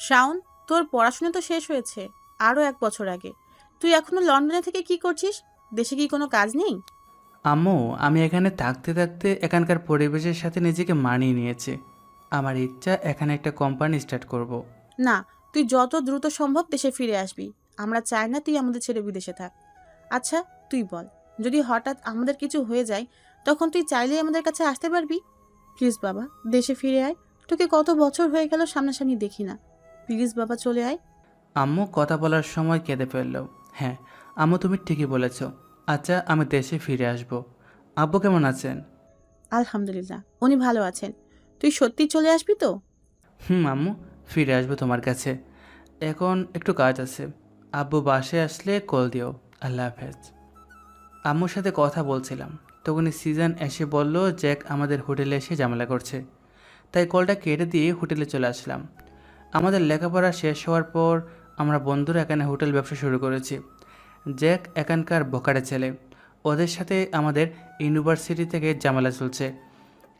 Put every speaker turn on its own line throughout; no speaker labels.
শাওন, তোর পড়াশোনা তো শেষ হয়েছে আরও 1 বছর আগে। তুই এখনো লন্ডনে থেকে কি করছিস? দেশে কি কোনো কাজ নেই?
আম্মু, আমি এখানে থাকতে থাকতে এখানকার পরিবেশের সাথে নিজেকে মানিয়ে নিয়েছি। আমার ইচ্ছা এখানে একটা কোম্পানি স্টার্ট করব।
না, তুই যত দ্রুত সম্ভব দেশে ফিরে আসবি। আমরা চাই না তুই আমাদের ছেড়ে বিদেশে থাক। আচ্ছা, তুই বল, যদি হঠাৎ আমাদের কিছু হয়ে যায়, তখন তুই চাইলেই আমাদের কাছে আসতে পারবি? প্লিজ বাবা, দেশে ফিরে আয়। তোকে কত বছর হয়ে গেল সামনাসামনি দেখি না। প্লিজ বাবা, চলে আয়।
আম্মু কথা বলার সময় কেঁদে ফেলল। হ্যাঁ আম্মু, তুমি ঠিকই বলেছ। আচ্ছা, আমি দেশে ফিরে আসব। আব্বু কেমন আছেন?
আলহামদুলিল্লাহ, উনি ভালো আছেন। তুই সত্যি চলে আসবি তো?
আম্মু, ফিরে আসবো তোমার কাছে। এখন একটু কাজ আছে। আব্বু বাসায় আসলে কল দিও। আল্লাহ হাফেজ। আম্মুর সাথে কথা বলছিলাম, তখনই সিজন এসে বলল জ্যাক আমাদের হোটেলে এসে ঝামেলা করছে। তাই কলটা কেটে দিয়ে হোটেলে চলে আসলাম। আমাদের লেখাপড়া শেষ হওয়ার পর আমরা বন্ধুরা এখানে হোটেল ব্যবসা শুরু করেছি। জ্যাক এখানকার বখাটে ছেলে। ওদের সাথে আমাদের ইউনিভার্সিটি থেকে ঝামেলা চলছে।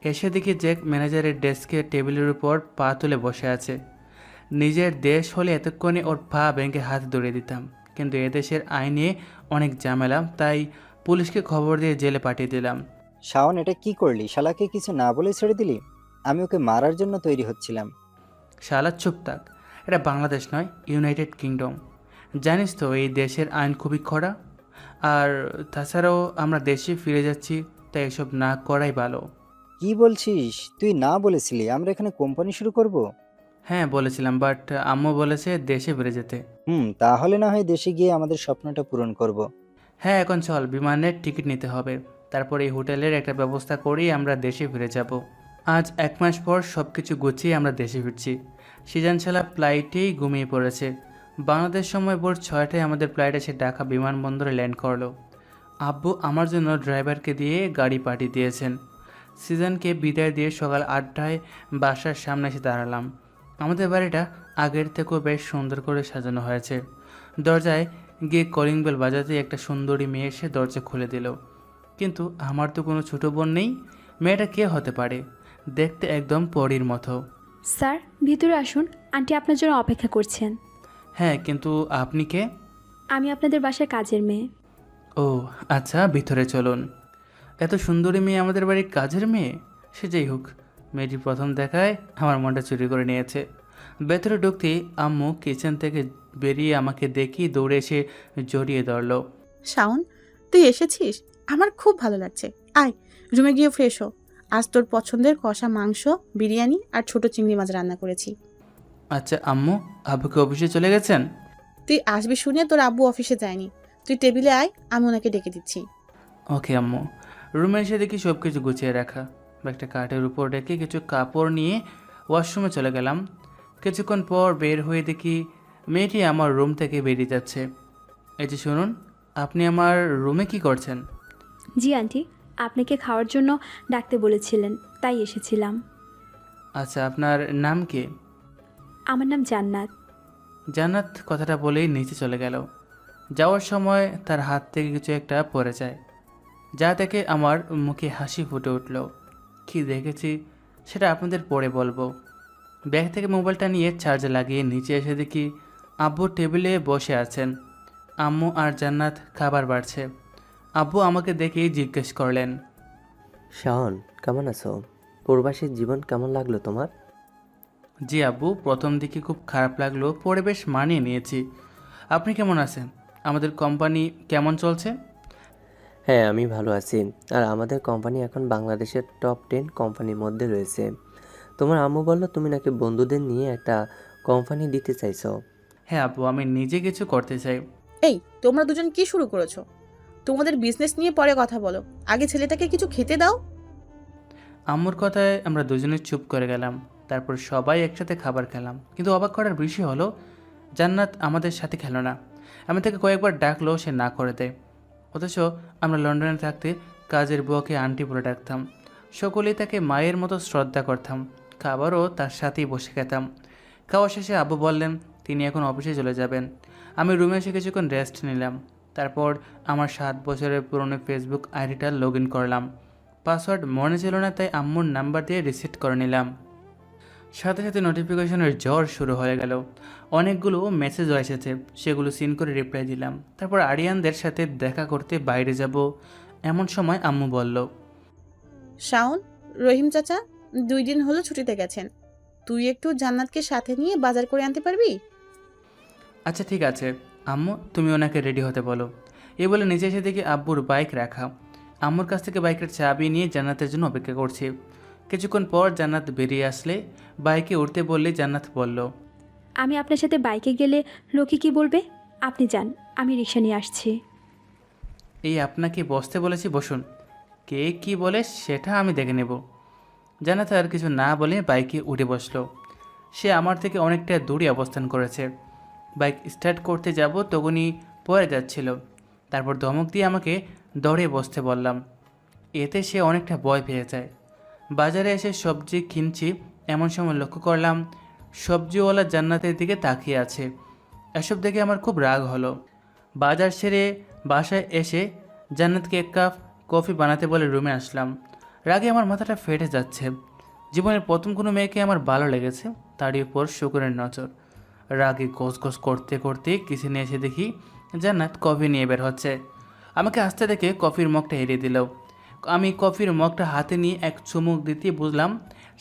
এসে দেখি জ্যাক ম্যানেজারের ডেস্কে টেবিলের উপর পা তুলে বসে আছে। নিজের দেশ হলে এতক্ষণে ওর পা ভেঙে হাত ধরিয়ে দিতাম, কিন্তু এদেশের আইনে অনেক ঝামেলা, তাই পুলিশকে খবর দিয়ে জেলে পাঠিয়ে দিলাম।
শাওন, এটা কি করলি? শালাকে কিছু না বলে ছেড়ে দিলি? আমি ওকে মারার জন্য তৈরি হচ্ছিলাম।
শালা চুপ থাক। এটা বাংলাদেশ নয়, ইউনাইটেড কিংডম। জানিস তো এই দেশের আইন খুবই কড়া। আর তাছাড়াও আমরা দেশে ফিরে যাচ্ছি, তাই এসব না করাই ভালো।
কি বলছিস? তুই না বলেছিলি আমরা এখানে কোম্পানি শুরু করব?
হ্যাঁ বলেছিলাম, বাট আম্মু বলেছে দেশে ফিরে যেতে।
তাহলে না হয় দেশে গিয়ে আমাদের স্বপ্নটা পূরণ করব।
হ্যাঁ এখন চল, বিমানের টিকিট নিতে হবে। তারপর এই হোটেলের একটা ব্যবস্থা করেই আমরা দেশে ফিরে যাব। আজ 1 মাস পর সব কিছু গুছিয়ে আমরা দেশে ফিরছি। সৃজনশীলা ফ্লাইটেই ঘুমিয়ে পড়েছে। বাংলাদেশ সময় ভোর 6টায় আমাদের ফ্লাইট এসে ঢাকা বিমানবন্দরে ল্যান্ড করলো। আব্বু আমার জন্য ড্রাইভারকে দিয়ে গাড়ি পাঠিয়ে দিয়েছেন। সিজনকে বিদায় দিয়ে সকাল 8টায় বাসার সামনে এসে দাঁড়ালাম। আমাদের বাড়িটা আগের থেকেও বেশ সুন্দর করে সাজানো হয়েছে। দরজায় গিয়ে কলিং বেল বাজাতেই একটা সুন্দরী মেয়ে এসে দরজা খুলে দিল। কিন্তু আমার তো কোনো ছোটো বোন নেই। মেয়েটা কে হতে পারে? দেখতে একদম পরীর মতো।
স্যার, ভিতরে আসুন। আন্টি আপনার জন্য অপেক্ষা করছেন।
হ্যাঁ, কিন্তু আপনি কে?
আমি আপনাদের বাসার কাজের মেয়ে।
ও আচ্ছা, ভিতরে চলুন। এত সুন্দরী মেয়ে আমাদের বাড়ির কাজের মেয়ে? সে যাই হোক, মেয়েটি প্রথম দেখায় আমার মনটা চুরি করে নিয়েছে। ভেতরে ঢুকতেই আম্মু কিচেন থেকে বেরিয়ে আমাকে দেখি দৌড়ে এসে জড়িয়ে ধরল।
শাওন, তুই এসেছিস? আমার খুব ভালো লাগছে। আয়, রুমে গিয়ে ফ্রেশ হ। আজ তোর পছন্দের কষা মাংস, বিরিয়ানি আর ছোট চিংড়ি মাছ রান্না করেছি।
আচ্ছা আম্মু, আব্বুকে অফিসে চলে গেছেন?
তুই আসবি শুনে তোর আব্বু অফিসে যায়নি। তুই টেবিলে আয়, আমি ওনাকে ডেকে দিচ্ছি।
ওকে আম্মু। রুমে এসে দেখি সব কিছু গুছিয়ে রাখা। একটা কাঠের উপর রেখে কিছু কাপড় নিয়ে ওয়াশরুমে চলে গেলাম। কিছুক্ষণ পর বের হয়ে দেখি মেয়েটি আমার রুম থেকে বেরিয়ে যাচ্ছে। এই যে শুনুন, আপনি আমার রুমে কি করছেন?
জি আন্টি, আপনাকে খাওয়ার জন্য ডাকতে বলেছিলেন, তাই এসেছিলাম।
আচ্ছা, আপনার নাম কি?
আমার নাম জান্নাত।
জান্নাত কথাটা বলেই নিচে চলে গেল। যাওয়ার সময় তার হাত থেকে কিছু একটা পড়ে যায়, যা দেখে আমার মুখে হাসি ফুটে উঠল। কি দেখেছি সেটা আপনাদের পরে বলবো। ব্যাগ থেকে মোবাইলটা নিয়ে চার্জে লাগিয়ে নিচে এসে দেখি আব্বু টেবিলে বসে আছেন। আম্মু আর জান্নাত খাবার বাড়ছে। আব্বু আমাকে দেখেই জিজ্ঞেস করলেন,
শাওন, কেমন আছো? প্রবাসীর জীবন কেমন লাগলো তোমার?
জি আব্বু, প্রথম দিকে খুব খারাপ লাগলো, পরে বেশ মানিয়ে নিয়েছি। আপনি কেমন আছেন? আমাদের কোম্পানি কেমন চলছে?
হ্যাঁ, আমি ভালো আছি। আর আমাদের কোম্পানি এখন বাংলাদেশের টপ 10 কোম্পানির মধ্যে রয়েছে। তোমার আম্মু বলল তুমি নাকি বন্ধুদের নিয়ে একটা কোম্পানি দিতে চাইছো।
হ্যাঁ আব্বু, আমি নিজে কিছু করতে চাই।
এই, তোমরা দুজন কি শুরু করেছো? তোমাদের বিজনেস নিয়ে পরে কথা বলো, আগে ছেলেটাকে কিছু খেতে দাও।
আম্মুর কথায় আমরা দুজনে চুপ করে গেলাম। তারপর সবাই একসাথে খাবার খেলাম, কিন্তু অবাক করার বিষয় হলো জান্নাত আমাদের সাথে খেলো না। আমি তাকে কয়েকবার ডাকলেও সে না করে দেয়। অথচ আমরা লন্ডনে থাকতে কাজের বুয়াকে আন্টি বলে ডাকতাম। সকলেই তাকে মায়ের মতো শ্রদ্ধা করতাম। খাবারও তার সাথেই বসে খেতাম। খাওয়া শেষে আব্বু বললেন তিনি এখন অফিসে চলে যাবেন। আমি রুমে এসে কিছুক্ষণ রেস্ট নিলাম। তারপর আমার 7 বছরের পুরনো ফেসবুক আইডিটা লগ ইন করলাম। পাসওয়ার্ড মনে ছিল না, তাই আম্মুর নাম্বার দিয়ে রিসেট করে নিলাম। সাথে সাথে নোটিফিকেশনের জ্বর শুরু হয়ে গেল। অনেকগুলো মেসেজও এসেছে, সেগুলো সিন করে রিপ্লাই দিলাম। তারপর আরিয়ানদের সাথে দেখা করতে বাইরে যাব, এমন সময় আম্মু বলল,
শাওন, রহিম চাচা 2 দিন হলো ছুটিতে গেছেন। তুই একটু জান্নাতকে সাথে নিয়ে বাজার করে আনতে পারবি?
আচ্ছা ঠিক আছে আম্মু, তুমি ওনাকে রেডি হতে বলো। এই বলে নিচে এসে দেখি আব্বুর বাইক রাখা। আম্মুর কাছ থেকে বাইকের চাবি নিয়ে জান্নাতের জন্য অপেক্ষা করছি। কিছুক্ষণ পর জান্নাত বেরিয়ে আসলে বাইকে উঠতে বললে জান্নাত বলল,
আমি আপনার সাথে বাইকে গেলে লোকে কি বলবে? আপনি যান, আমি রিক্সা নিয়ে আসছি।
এই আপনাকে বসতে বলেছি, বসুন। কে কি বলে সেটা আমি দেখে নেব। জান্নাত আর কিছু না বলে বাইকে উঠে বসলো। সে আমার থেকে অনেকটা দূরে অবস্থান করেছে। বাইক স্টার্ট করতে যাব তখনই পড়ে যাচ্ছিল। তারপর ধমক দিয়ে আমাকে দৌড়ে বসতে বললাম। এতে সে অনেকটা ভয় পেয়ে যায়। বাজারে এসে সবজি কিনছি, এমন সময় লক্ষ্য করলাম সবজিওয়ালা জান্নাতের দিকে তাকিয়ে আছে। এসব দেখে আমার খুব রাগ হলো। বাজার সেরে বাসায় এসে জান্নাতকে 1 কাপ কফি বানাতে বলে রুমে আসলাম। রাগে আমার মাথাটা ফেটে যাচ্ছে। জীবনের প্রথম কোনো মেয়েকে আমার ভালো লেগেছে, তারই উপর শুকুরের নজর। রাগে গোস করতে করতে কিচেনে এসে দেখি জান্নাত কফি নিয়ে বের হচ্ছে। আমাকে আসতে দেখে কফির মগটা এড়িয়ে দিল। আমি কফির মগটা হাতে নিয়ে এক চুমুক দিতে বুঝলাম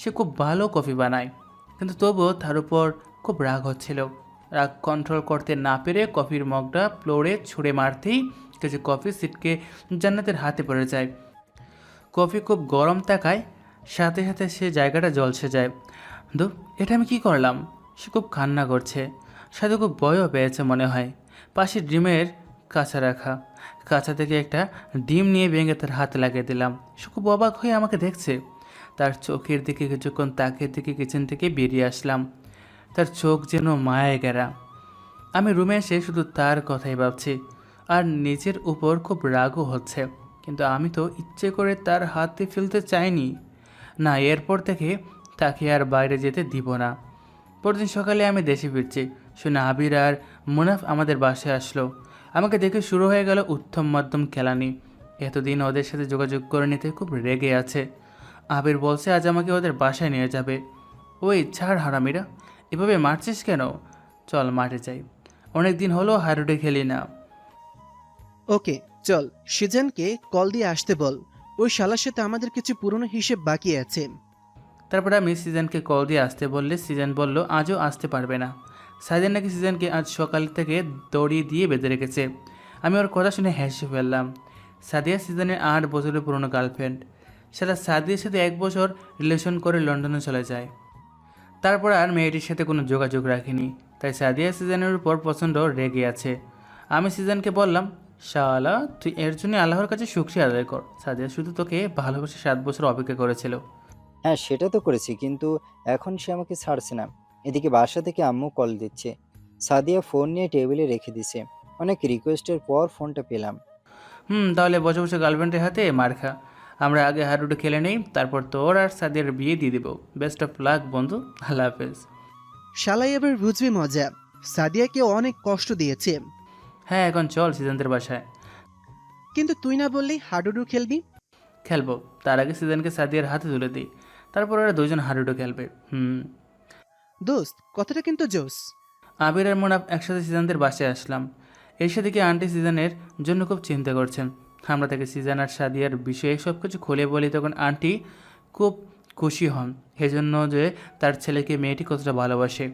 সে খুব ভালো কফি বানায়, কিন্তু তবুও তার উপর খুব রাগ হচ্ছিল। রাগ কন্ট্রোল করতে না পেরে কফির মগটা ফ্লোরে ছুঁড়ে মারতেই কিছু কফি ছিটকে জান্নাতের হাতে পড়ে যায়। কফি খুব গরম থাকায় সাথে সাথে সে জায়গাটা ঝলসে যায়। এটা আমি কি করলাম? সে খুব কান্না করছে, সাথে খুব ভয়ও পেয়েছে মনে হয়। পাশে ডিমের কাঁচা রাখা, কাঁচা থেকে একটা ডিম নিয়ে ভেঙে তার হাতে লাগিয়ে দিলাম। সে খুব অবাক হয়ে আমাকে দেখছে। তার চোখের দিকে কিছুক্ষণ তাকিয়ে থেকে কিচেন থেকে বেরিয়ে আসলাম। তার চোখ যেন মায়ায় ঘেরা। আমি রুমে এসে শুধু তার কথাই ভাবছি, আর নিজের উপর খুব রাগও হচ্ছে। কিন্তু আমি তো ইচ্ছে করে তার হাতে ফেলতে চাইনি। না, এরপর থেকে তাকে আর বাইরে যেতে দিব না। পরদিন সকালে আমি দেশে ফিরছি, শুনে আবির আর মুনাফ আমাদের বাসায় আসলো। আমাকে দেখে শুরু হয়ে গেল উত্তম মধ্যম কেলানি। এতদিন ওদের সাথে যোগাযোগ করে নিতে খুব রেগে আছে। আবির বলছে আজ আমাকে ওদের বাসায় নিয়ে যাবে। ওই ছাড় হারামিরা, এভাবে মারছিস কেন? চল মাঠে যাই, অনেক দিন হলো হাডুডে খেলি না।
ওকে চল, সিজানকে কল দিয়ে আসতে বল। ওই শালার সাথে আমাদের কিছু পুরনো হিসেব বাকি আছে।
তারপর আমি সিজানকে কল দিয়ে আসতে বললে সিজান বলল আজও আসতে পারবে না। সাইদান নাকি সিজানকে আজ সকাল থেকে দড়ি দিয়ে বেঁধে রেখেছে। আমি ওর কথা শুনে হেসে ফেললাম। সাদিয়া সিজানের 8 বছরের পুরনো গার্লফ্রেন্ড। সেটা সাদিয়ার সাথে 1 বছর রিলেশন করে লন্ডনে চলে যায়। তারপর আর মেয়েটির সাথে কোনো যোগাযোগ রাখিনি। তাই সাদিয়া সিজানের উপর প্রচণ্ড রেগে আছে। আমি সিজানকে বললাম, শালা তুই এর জন্য আল্লাহর কাছে শুকরিয়া আদায় কর। সাদিয়া শুধু তোকে ভালোবেসে 7 বছর অপেক্ষা করেছিল।
হ্যাঁ, সেটা তো করেছি, কিন্তু এখন সে আমাকে ছাড়ছে না। এদিকে বাসা থেকে আম্মু কল দিচ্ছে। সাদিয়া ফোন নিয়ে টেবিলে রেখে দিছে। অনেক রিকোয়েস্টের পর ফোনটা পেলাম।
তাহলে বসে বসে গার্লফ্রেন্ডের হাতে মার খা। আমরা আগে হাডুডু খেলে নেই, তারপর তোর আর সাদিয়ার বিয়ে দিয়ে দিব। বেস্ট অফ লাক বন্ধু, আল্লাহ হাফেজ।
শালাই এবার বুঝবি মজা। সাদিয়াকে অনেক কষ্ট দিয়েছে।
হ্যাঁ, এখন চল সিজানদের বাসায়।
কিন্তু তুই না বললি হাডুডু খেলবি?
খেলবো, তার আগে সিজানকে সাদিয়ার হাতে তুলে দিই, তারপর ওরা 2জন হাডুডু খেলবে।
দোস্ত, কথাটা কিন্তু জোস।
আবির আর মোনাফ একসাথে সিজানদের বাসায় আসলাম। এসে দিকে আন্টি সিজানের জন্য খুব চিন্তা করছেন। আমরা তাকে সিজান আর সাদিয়ার বিষয়ে সব কিছু খুলে বলি, তখন আন্টি খুব খুশি হন এজন্য যে তার ছেলেকে মেয়েটি কতটা ভালোবাসে।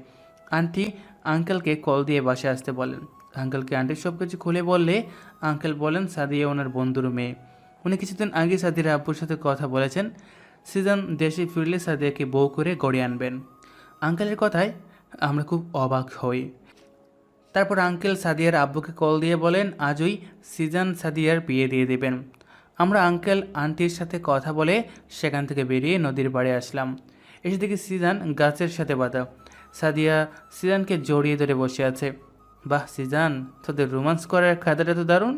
আন্টি আঙ্কেলকে কল দিয়ে বাসায় আসতে বলেন। আঙ্কেলকে আন্টি সব কিছু খুলে বললে আঙ্কেল বলেন সাদিয়া ওনার বন্ধুর মেয়ে। উনি কিছুদিন আগে সাদিয়ার আব্বুর সাথে কথা বলেছেন, সিজান দেশে ফিরলে সাদিয়াকে বউ করে গড়িয়ে আনবেন। আঙ্কেলের কথায় আমরা খুব অবাক হই। তারপর আঙ্কেল সাদিয়ার আব্বুকে কল দিয়ে বলেন আজই সিজান সাদিয়ার বিয়ে দিয়ে দেবেন। আমরা আঙ্কেল আন্টির সাথে কথা বলে সেখান থেকে বেরিয়ে নদীর পাড়ে আসলাম। এসে দেখি সিজান গাছের সাথে বাঁধা। সাদিয়া সিজানকে জড়িয়ে ধরে বসে আছে। বাহ সিজান, তোদের রোমান্স করার খাদাটা তো দারুণ।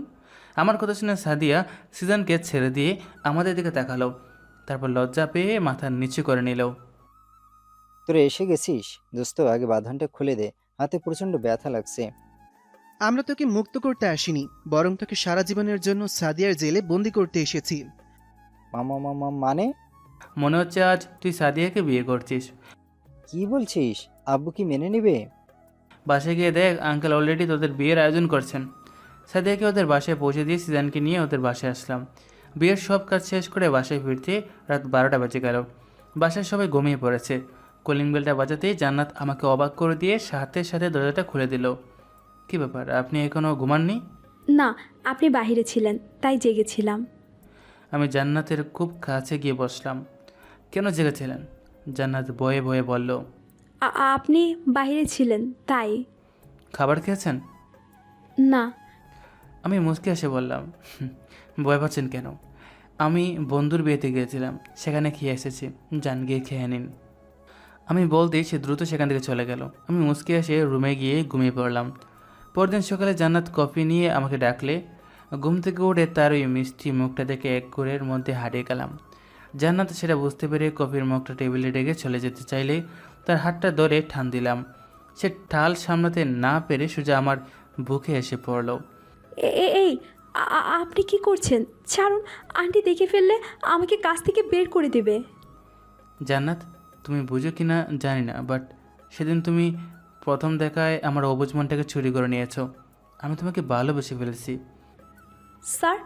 আমার কথা শুনে সাদিয়া সিজানকে ছেড়ে দিয়ে আমাদের দিকে তাকালো, তারপর লজ্জা পেয়ে মাথা নিচু করে নিল।
তোরা এসে গেছিস দোস্ত, আগে বাঁধনটা খুলে দে, হাতে প্রচন্ড ব্যথা লাগছে।
আমরা তোকে মুক্ত করতে আসিনি, বরং তোকে সারা জীবনের জন্য সাদিয়ার জেলে বন্দি করতে এসেছি।
মামা মামা মানে?
মনে হচ্ছে আজ তুই সাদিয়াকে বিয়ে করছিস।
কি বলছিস? আব্বু কি মেনে নিবে?
বাসায় গিয়ে দেখ, আঙ্কেল অলরেডি তোদের বিয়ের আয়োজন করছেন। সাদিয়াকে ওদের বাসায় পৌঁছে দিয়ে সিজানকে নিয়ে ওদের বাসায় আসলাম। বিয়ের সব কাজ শেষ করে বাসায় ফিরতে রাত 12টা বেজে গেল। বাসায় সবাই ঘুমিয়ে পড়েছে। কলিং বেলটা বাজাতেই জান্নাত আমাকে অবাক করে দিয়ে সাথে সাথে দরজাটা খুলে দিল। কী ব্যাপার, আপনি এখনও ঘুমাননি?
না, আপনি বাইরে ছিলেন তাই জেগেছিলাম।
আমি জান্নাতের খুব কাছে গিয়ে বসলাম। কেন জেগেছিলেন? জান্নাত ভয়ে ভয়ে বলল,
আপনি বাইরে ছিলেন তাই।
খাবার খেয়েছেন?
না।
আমি মুচকে এসে বললাম, ভয় পাচ্ছেন কেন? আমি বন্ধুর বিয়েতে গিয়েছিলাম, সেখানে খেয়ে এসেছি, যান গিয়ে খেয়ে নিন। আমি বলতেই সে দ্রুত সেখান থেকে চলে গেল। আমি মুচকে এসে রুমে গিয়ে ঘুমিয়ে পড়লাম। পরদিন সকালে জান্নাত কফি নিয়ে আমাকে ডাকলে ঘুম থেকে উঠে তার ওই মিষ্টি মুখটা দেখে এক ঘোরের মধ্যে হারিয়ে গেলাম। জান্নাত সেটা বুঝতে পেরে কফির মুখটা টেবিলে রেখে চলে যেতে চাইলে তার হাতটা ধরে ঠান দিলাম। সে ঠাল সামলাতে না পেরে সোজা আমার বুকে এসে পড়ল।
এই আপনি কি করছেন? ছাড়ুন, আন্টি দেখে ফেললে আমাকে কাজ থেকে বের করে দেবে।
জান্নাত, তুমি বুঝো কি না জানি না, বাট সেদিন তুমি প্রথম দেখায় আমার অবুঝ মনটাকে চুরি করে নিয়েছো। আমি তোমাকে ভালোবেসে ফেলেছি।
স্যার,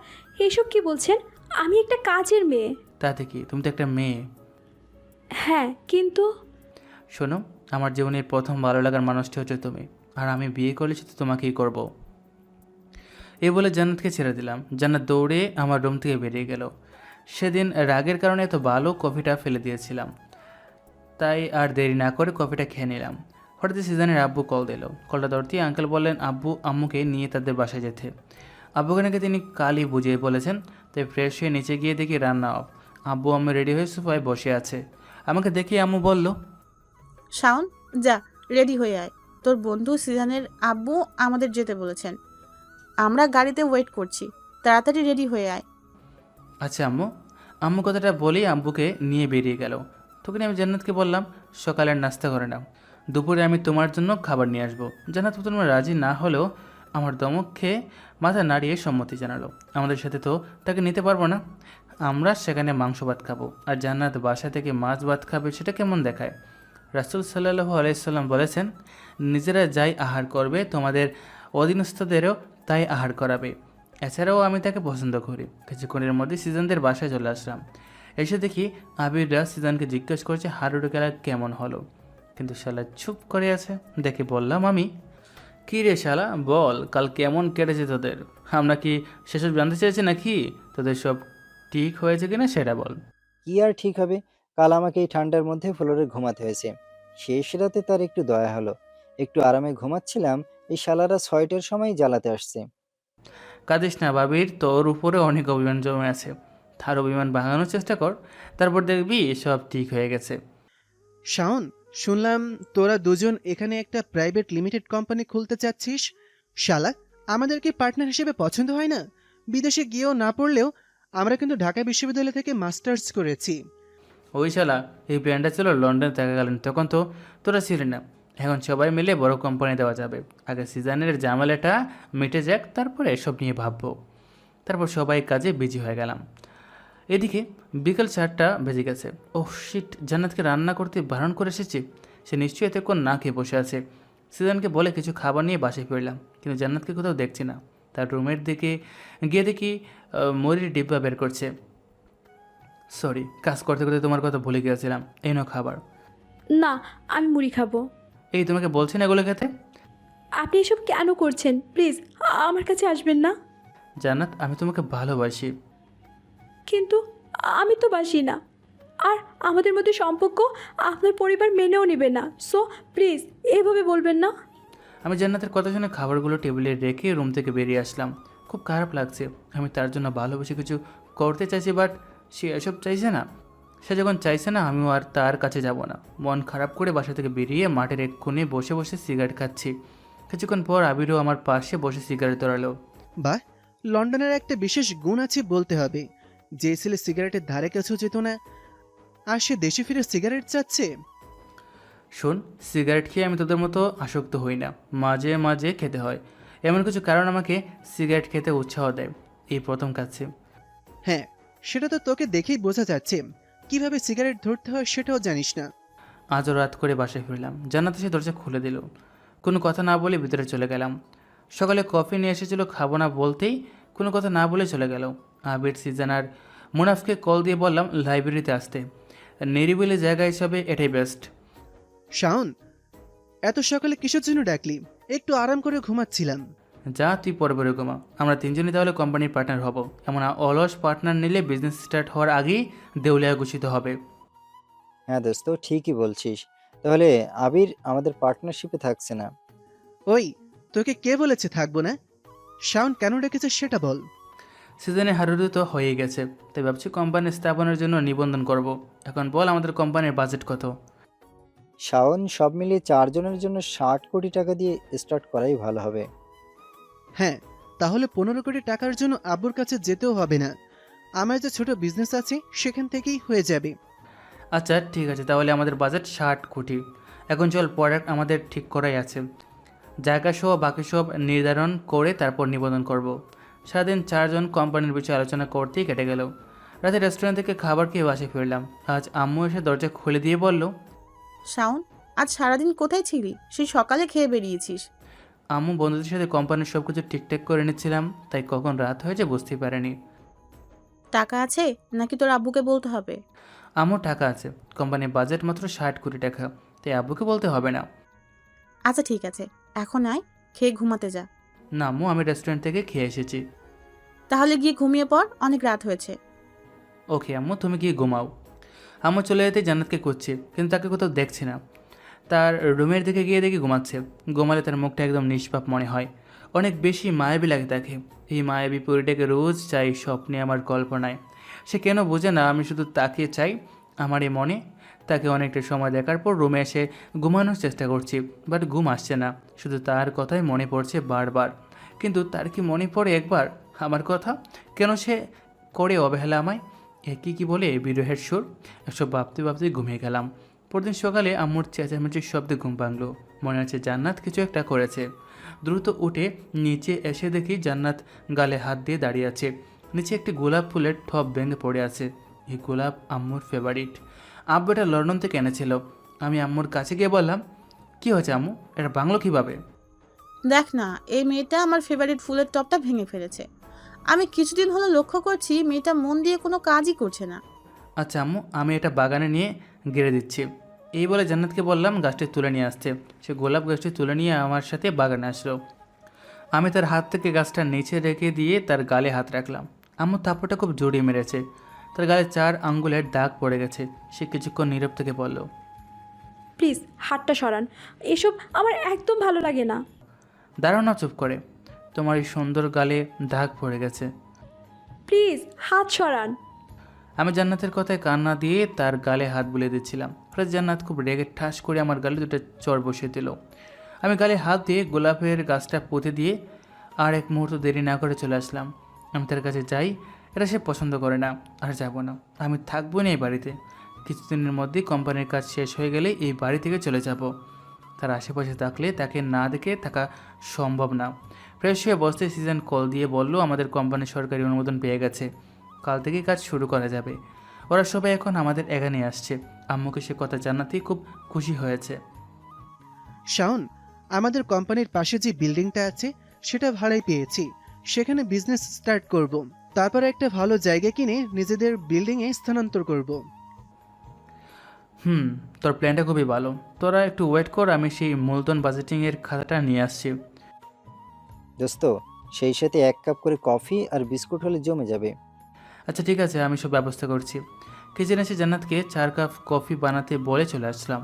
এসব কি বলছেন? আমি একটা কাজের মেয়ে।
তাতে কি, তুমি তো একটা মেয়ে।
হ্যাঁ, কিন্তু
শোনো, আমার জীবনের প্রথম ভালো লাগার মানুষটি হচ্ছে তুমি, আর আমি বিয়ে করলে শুধু তোমাকেই করব। এই বলে জান্নাতকে ছেড়ে দিলাম। জান্নাত দৌড়ে আমার রুম থেকে বেরিয়ে গেল। সেদিন রাগের কারণে এত ভালো কফিটা ফেলে দিয়েছিলাম, তাই আর দেরি না করে কফিটা খেয়ে নিলাম। হঠাৎ সিজানের আব্বু কল দিল। কলটা ধরতেই আঙ্কেল বললেন আব্বু আম্মুকে নিয়ে তাদের বাসায় যেতে। আব্বুকে নাকি তিনি কালই বুঝিয়ে বলেছেন, তাই ফ্রেশ হয়ে নিচে গিয়ে দেখি রান্না অফ। আব্বু আম্মু রেডি হয়ে সোফায় বসে আছে। আমাকে দেখে আম্মু বলল,
শাওন, যা রেডি হয়ে আয়, তোর বন্ধু সিজানের আব্বু আমাদের যেতে বলেছেন। আমরা গাড়িতে ওয়েট করছি, তাড়াতাড়ি রেডি হয়ে আয়।
আচ্ছা আম্মু। আম্মু কথাটা বলেই আব্বুকে নিয়ে বেরিয়ে গেল। তখন আমি জান্নাতকে বললাম, সকালের নাস্তা করে নাও, দুপুরে আমি তোমার জন্য খাবার নিয়ে আসবো। জান্নাত প্রথমে রাজি না হলেও আমার দমক খেয়ে মাথা নাড়িয়ে সম্মতি জানালো। আমাদের সাথে তো তাকে নিতে পারবো না, আমরা সেখানে মাংস ভাত খাবো, আর জান্নাত বাসা থেকে মাছ ভাত খাবে, সেটা কেমন দেখায়? রাসূল সাল্লাল্লাহু আলাইহি সাল্লাম বলেছেন, নিজেরা যাই আহার করবে তোমাদের অধীনস্থদেরও তাই আহার করাবে। এছাড়াও আমি তাকে পছন্দ করি। কিছুক্ষণের মধ্যে সিজনদের বাসায় চলে আসলাম। এসে দেখি আবিররা সিজনকে জিজ্ঞেস করছে হাডুডু খেলা কেমন হলো, কিন্তু শালা চুপ করে আছে। দেখে বললাম আমি, কী রে শালা, বল কাল কেমন কেটেছে তোদের? আমরা কি সেসব জানতে চেয়েছি নাকি? তোদের সব ঠিক হয়েছে কিনা সেটা বল।
কি আর ঠিক হবে? কাল আমাকে এই ঠান্ডার মধ্যে ফ্লোরে ঘুমাতে হয়েছে। শেষ রাতে তার একটু দয়া হলো। একটু আরামে ঘুমাচ্ছিলাম, এই শালারা 6টার সময় জ্বালাতে আসছে।
কাঁদিস না, বাবির তোর উপরে অনেক অভিমান জমে আছে। তার অভিমান ভাঙানোর চেষ্টা কর, তারপর দেখবি সব ঠিক হয়ে গেছে।
শাওন, শুনলাম তোরা দুজন এখানে একটা প্রাইভেট লিমিটেড কোম্পানি খুলতে চাচ্ছিস। শালা, আমাদেরকে পার্টনার হিসেবে পছন্দ হয় না? বিদেশে গিয়েও না পড়লেও আমরা কিন্তু ঢাকা বিশ্ববিদ্যালয় থেকে মাস্টার্স করেছি।
ওই শালা, এই প্ল্যানটা ছিল লন্ডনে থাকাকালীন, তখন তো তোরা ছিলি না। এখন সবাই মিলে বড় কোম্পানি দেওয়া যাবে। আগে সিজনের জামালাটা মিটে যাক, তারপরে এসব নিয়ে ভাববো। তারপর সবাই কাজে বিজি হয়ে গেলাম। এদিকে বিকেল 4টা বেজে গেছে। ওহ শিট, জান্নাতকে রান্না করতে বারণ করে এসেছি। সে নিশ্চয়ই এতক্ষণ না খেয়ে বসে আছে। সিজনকে বলে কিছু খাবার নিয়ে বাসায় ফিরলাম, কিন্তু জান্নাতকে কোথাও দেখছি না। তার রুমের দিকে গিয়ে দেখি মরির ডিব্বা বের করছে। সরি, কাজ করতে করতে তোমার কথা ভুলে গিয়েছিলাম। এই নাও খাবার।
না, আমি মুড়ি খাবো।
এই তোমাকে বলছি না এগুলো খেতে।
আপনি এসব কেন করছেন? প্লিজ আমার কাছে আসবেন না।
জান্নাত, আমি তোমাকে ভালোবাসি।
কিন্তু আমি তো বাসি না, আর আমাদের মধ্যে সম্পর্ক আপনার পরিবার মেনেও নেবে না। সো প্লিজ এভাবে বলবেন না।
আমি জান্নাতের কথা শুনে খাবারগুলো টেবিলে রেখে রুম থেকে বেরিয়ে আসলাম। খুব খারাপ লাগছে। আমি তার জন্য ভালোবেসে কিছু করতে চাইছি, বাট সে এসব চাইছে না। সে যখন চাইছে না, আমিও আর তার কাছে যাব না। মন খারাপ করে বাসা থেকে বেরিয়ে মাঠের এক কোণে বসে বসে সিগারেট খাচ্ছি। কিছুক্ষণ পর আবিরও আমার পাশে বসে সিগারেট ধরালো।
বাহ, লন্ডনের একটা বিশেষ গুণ আছে বলতে হবে। যে ছেলে সিগারেটের ধারে কাছেও যেত না, আর সে দেশে ফিরে সিগারেট চাচ্ছে।
শোন, সিগারেট খেয়ে আমি তোদের মতো আসক্ত হই না, মাঝে মাঝে খেতে হয়। এমন কিছু কারণ আমাকে সিগারেট খেতে উৎসাহ দেয়। এই প্রথম খাচ্ছি।
হ্যাঁ, সেটা তো তোকে দেখেই বোঝা যাচ্ছে। কিভাবে সিগারেট ধরতে হয় সেটাও জানিস না।
আজও রাত করে বাসায় ফিরলাম। জান্নাত এসে দরজা খুলে দিল। কোনো কথা না বলে ভিতরে চলে গেলাম। সকালে কফি নিয়ে এসেছিল, খাবো না বলতেই কোনো কথা না বলে চলে গেল। আবির, সিজন আর মুনাফকে কল দিয়ে বললাম লাইব্রেরিতে আসতে। নিরিবিলি জায়গা হিসাবে এটাই বেস্ট।
শাওন, এত সকালে কিসের জন্য ডাকলি? একটু আরাম করে ঘুমাচ্ছিলাম।
যা, তুই পরে পরে ঘুমা। আমরা তিনজনই তাহলে কোম্পানির পার্টনার হব। এমন অলস পার্টনার নিলে বিজনেস স্টার্ট হওয়ার আগেই দেউলিয়া ঘোষিত হবে।
হ্যাঁ দোস্ত, ঠিকই বলছিস। তাহলে আবির আমাদের পার্টনারশিপে থাকছে না।
ওই, তোকে কে বলেছে থাকবো না? শাওন কেন ডেকেছে সেটা বল।
সিজনে হারুদু তো হয়েই গেছে, তাই ভাবছি কোম্পানি স্থাপনের জন্য নিবন্ধন করব। এখন বল আমাদের কোম্পানির বাজেট কত?
শাওন, সব মিলিয়ে 4 জনের জন্য 60 কোটি টাকা দিয়ে স্টার্ট করাই ভালো হবে।
হ্যাঁ, তাহলে 15 কোটি টাকার জন্য আব্বুর কাছে যেতেও হবে না। আমার যে ছোট বিজনেস আছে সেখান থেকেই হয়ে যাবে।
আচ্ছা ঠিক আছে, তাহলে আমাদের বাজেট 60 কোটি। এখন চল, প্রোডাক্ট আমাদের ঠিক করাই আছে, জায়গা সহ বাকি সব নির্ধারণ করে তারপর নিবন্ধন করব। সারাদিন 4 জন কোম্পানির বিষয়ে আলোচনা করতেই কেটে গেল। রাতে রেস্টুরেন্ট থেকে খাবার খেয়ে বাসে ফিরলাম। আজ আম্মু এসে দরজা খুলে দিয়ে বলল,
শাওন, আজ সারাদিন কোথায় ছিলি? সেই সকালে খেয়ে বেরিয়েছিস।
আম্মু বন্ধুদের সাথে কোম্পানির সব কিছু ঠিকঠাক করে নিচ্ছিলাম, তাই কখন রাত হয়েছে বুঝতেই পারেনি।
টাকা আছে নাকি তোর আব্বুকে বলতে হবে?
আম্মুর টাকা আছে, কোম্পানির বাজেট মাত্র 60 কোটি টাকা, তাই আব্বুকে বলতে হবে না।
আচ্ছা ঠিক আছে, এখন আয়, খেয়ে ঘুমাতে যা।
না আম্মু, আমি রেস্টুরেন্ট থেকে খেয়ে এসেছি।
তাহলে গিয়ে ঘুমিয়ে পড়, অনেক রাত হয়েছে।
ওকে আম্মু, তুমি গিয়ে ঘুমাও। আম্মু চলে যেতে জান্নাতকে খুঁজছি, কিন্তু তাকে কোথাও দেখছি না। তার রুমের দিকে গিয়ে দেখি ঘুমাচ্ছে। ঘুমালে তার মুখটা একদম নিষ্পাপ মনে হয়, অনেক বেশি মায়াবী লাগে তাকে। এই মায়াবী পরিটাকে রোজ চাই স্বপ্নে, আমার কল্পনায়। সে কেন বোঝে না আমি শুধু তাকে চাই আমার এই মনে। তাকে অনেকটা সময় দেখার পর রুমে এসে ঘুমানোর চেষ্টা করছি, বাট ঘুম আসছে না। শুধু তার কথাই মনে পড়ছে বারবার। কিন্তু তার কি মনে পড়ে একবার আমার কথা? কেন সে করে অবহেলা আমায়? একই কি বলে বিরহের সুর। এসব ভাবতে ভাবতে ঘুমিয়ে গেলাম। পরদিন সকালে আম্মুর চেঁচামেচির শব্দে ঘুম ভাঙলো। মনে হচ্ছে জান্নাত কিছু একটা করেছে। দ্রুত উঠে নিচে এসে দেখি জান্নাত গালে হাত দিয়ে দাঁড়িয়ে আছে। নিচে একটি গোলাপ ফুলের ঠপ ভেঙে পড়ে আছে। এই গোলাপ আম্মুর ফেভারিট। আব্বু এটা লন্ডন থেকে এনেছিল। আমি আম্মুর কাছে গিয়ে বললাম, কী হয়েছে আম্মু, এটা ভাঙলো কীভাবে?
দেখ না, এই মেয়েটা আমার ফেভারিট ফুলের টবটা ভেঙে ফেলেছে। আমি কিছুদিন হলো লক্ষ্য করছি মেয়েটা মন দিয়ে কোনো কাজই করছে না।
আচ্ছা আম্মু, আমি এটা বাগানে নিয়ে গেড়ে দিচ্ছি। এই বলে জান্নাতকে বললাম গাছটি তুলে নিয়ে আসতে। সে গোলাপ গাছটি তুলে নিয়ে আমার সাথে বাগানে আসলো। আমি তার হাত থেকে গাছটা নিচে রেখে দিয়ে তার গালে হাত রাখলাম। আম্মু থাপ্পড়টা খুব জড়িয়ে মেরেছে। তার গালে 4 আঙ্গুলের দাগ পড়ে গেছে। সে কিছুক্ষণ নীরব থেকে বলল,
প্লিজ হাতটা সরান, এসব আমার একদম ভালো লাগে না।
দাঁড়াও না চুপ করে, তোমার এই সুন্দর গালে দাগ পড়ে গেছে।
প্লিজ হাত সরান।
আমি জান্নাতের কথায় কান্না দিয়ে তার গালে হাত বুলিয়ে দিচ্ছিলাম। ফলে জান্নাত খুব রেগে ঠাস করে আমার গালে 2টা চড় বসিয়ে দিল। আমি গালে হাত দিয়ে গোলাপের গাছটা পুঁতে দিয়ে আর এক মুহূর্ত দেরি না করে চলে আসলাম। আমি তার কাছে যাই, এটা সে পছন্দ করে না। আর যাব না, আমি থাকবো না এই বাড়িতে। কিছুদিনের মধ্যেই কোম্পানির কাজ শেষ হয়ে গেলে এই বাড়ি থেকে চলে যাব। তার আশেপাশে থাকলে তাকে না দেখে থাকা সম্ভব না। ফ্রেশ হয়ে বসতে সিজন কল দিয়ে বলল আমাদের কোম্পানির সরকারি অনুমোদন পেয়ে গেছে, কাল থেকেই কাজ শুরু করা যাবে। ওরা সবাই এখন আমাদের এখানে আসছে। আম্মুকে সে কথা জানাতেই খুব খুশি হয়েছে।
শাওন, আমাদের কোম্পানির পাশে যে বিল্ডিংটা আছে সেটা ভাড়ায় পেয়েছি। সেখানে বিজনেস স্টার্ট করব। তারপর একটা ভালো জায়গা কিনে নিজেদের বিল্ডিংয়ে স্থানান্তর করব।
তোর প্ল্যানটা খুবই ভালো। তোরা একটু ওয়েট কর, আমি সেই মূলধন বাজেটিংয়ের খাতাটা নিয়ে আসছি।
দোস্ত, সেই সাথে 1 কাপ করে কফি আর বিস্কুট হলে জমে যাবে।
আচ্ছা ঠিক আছে, আমি সব ব্যবস্থা করছি। কিচেনে এসে জান্নাতকে 4 কাপ কফি বানাতে বলে চলে আসলাম।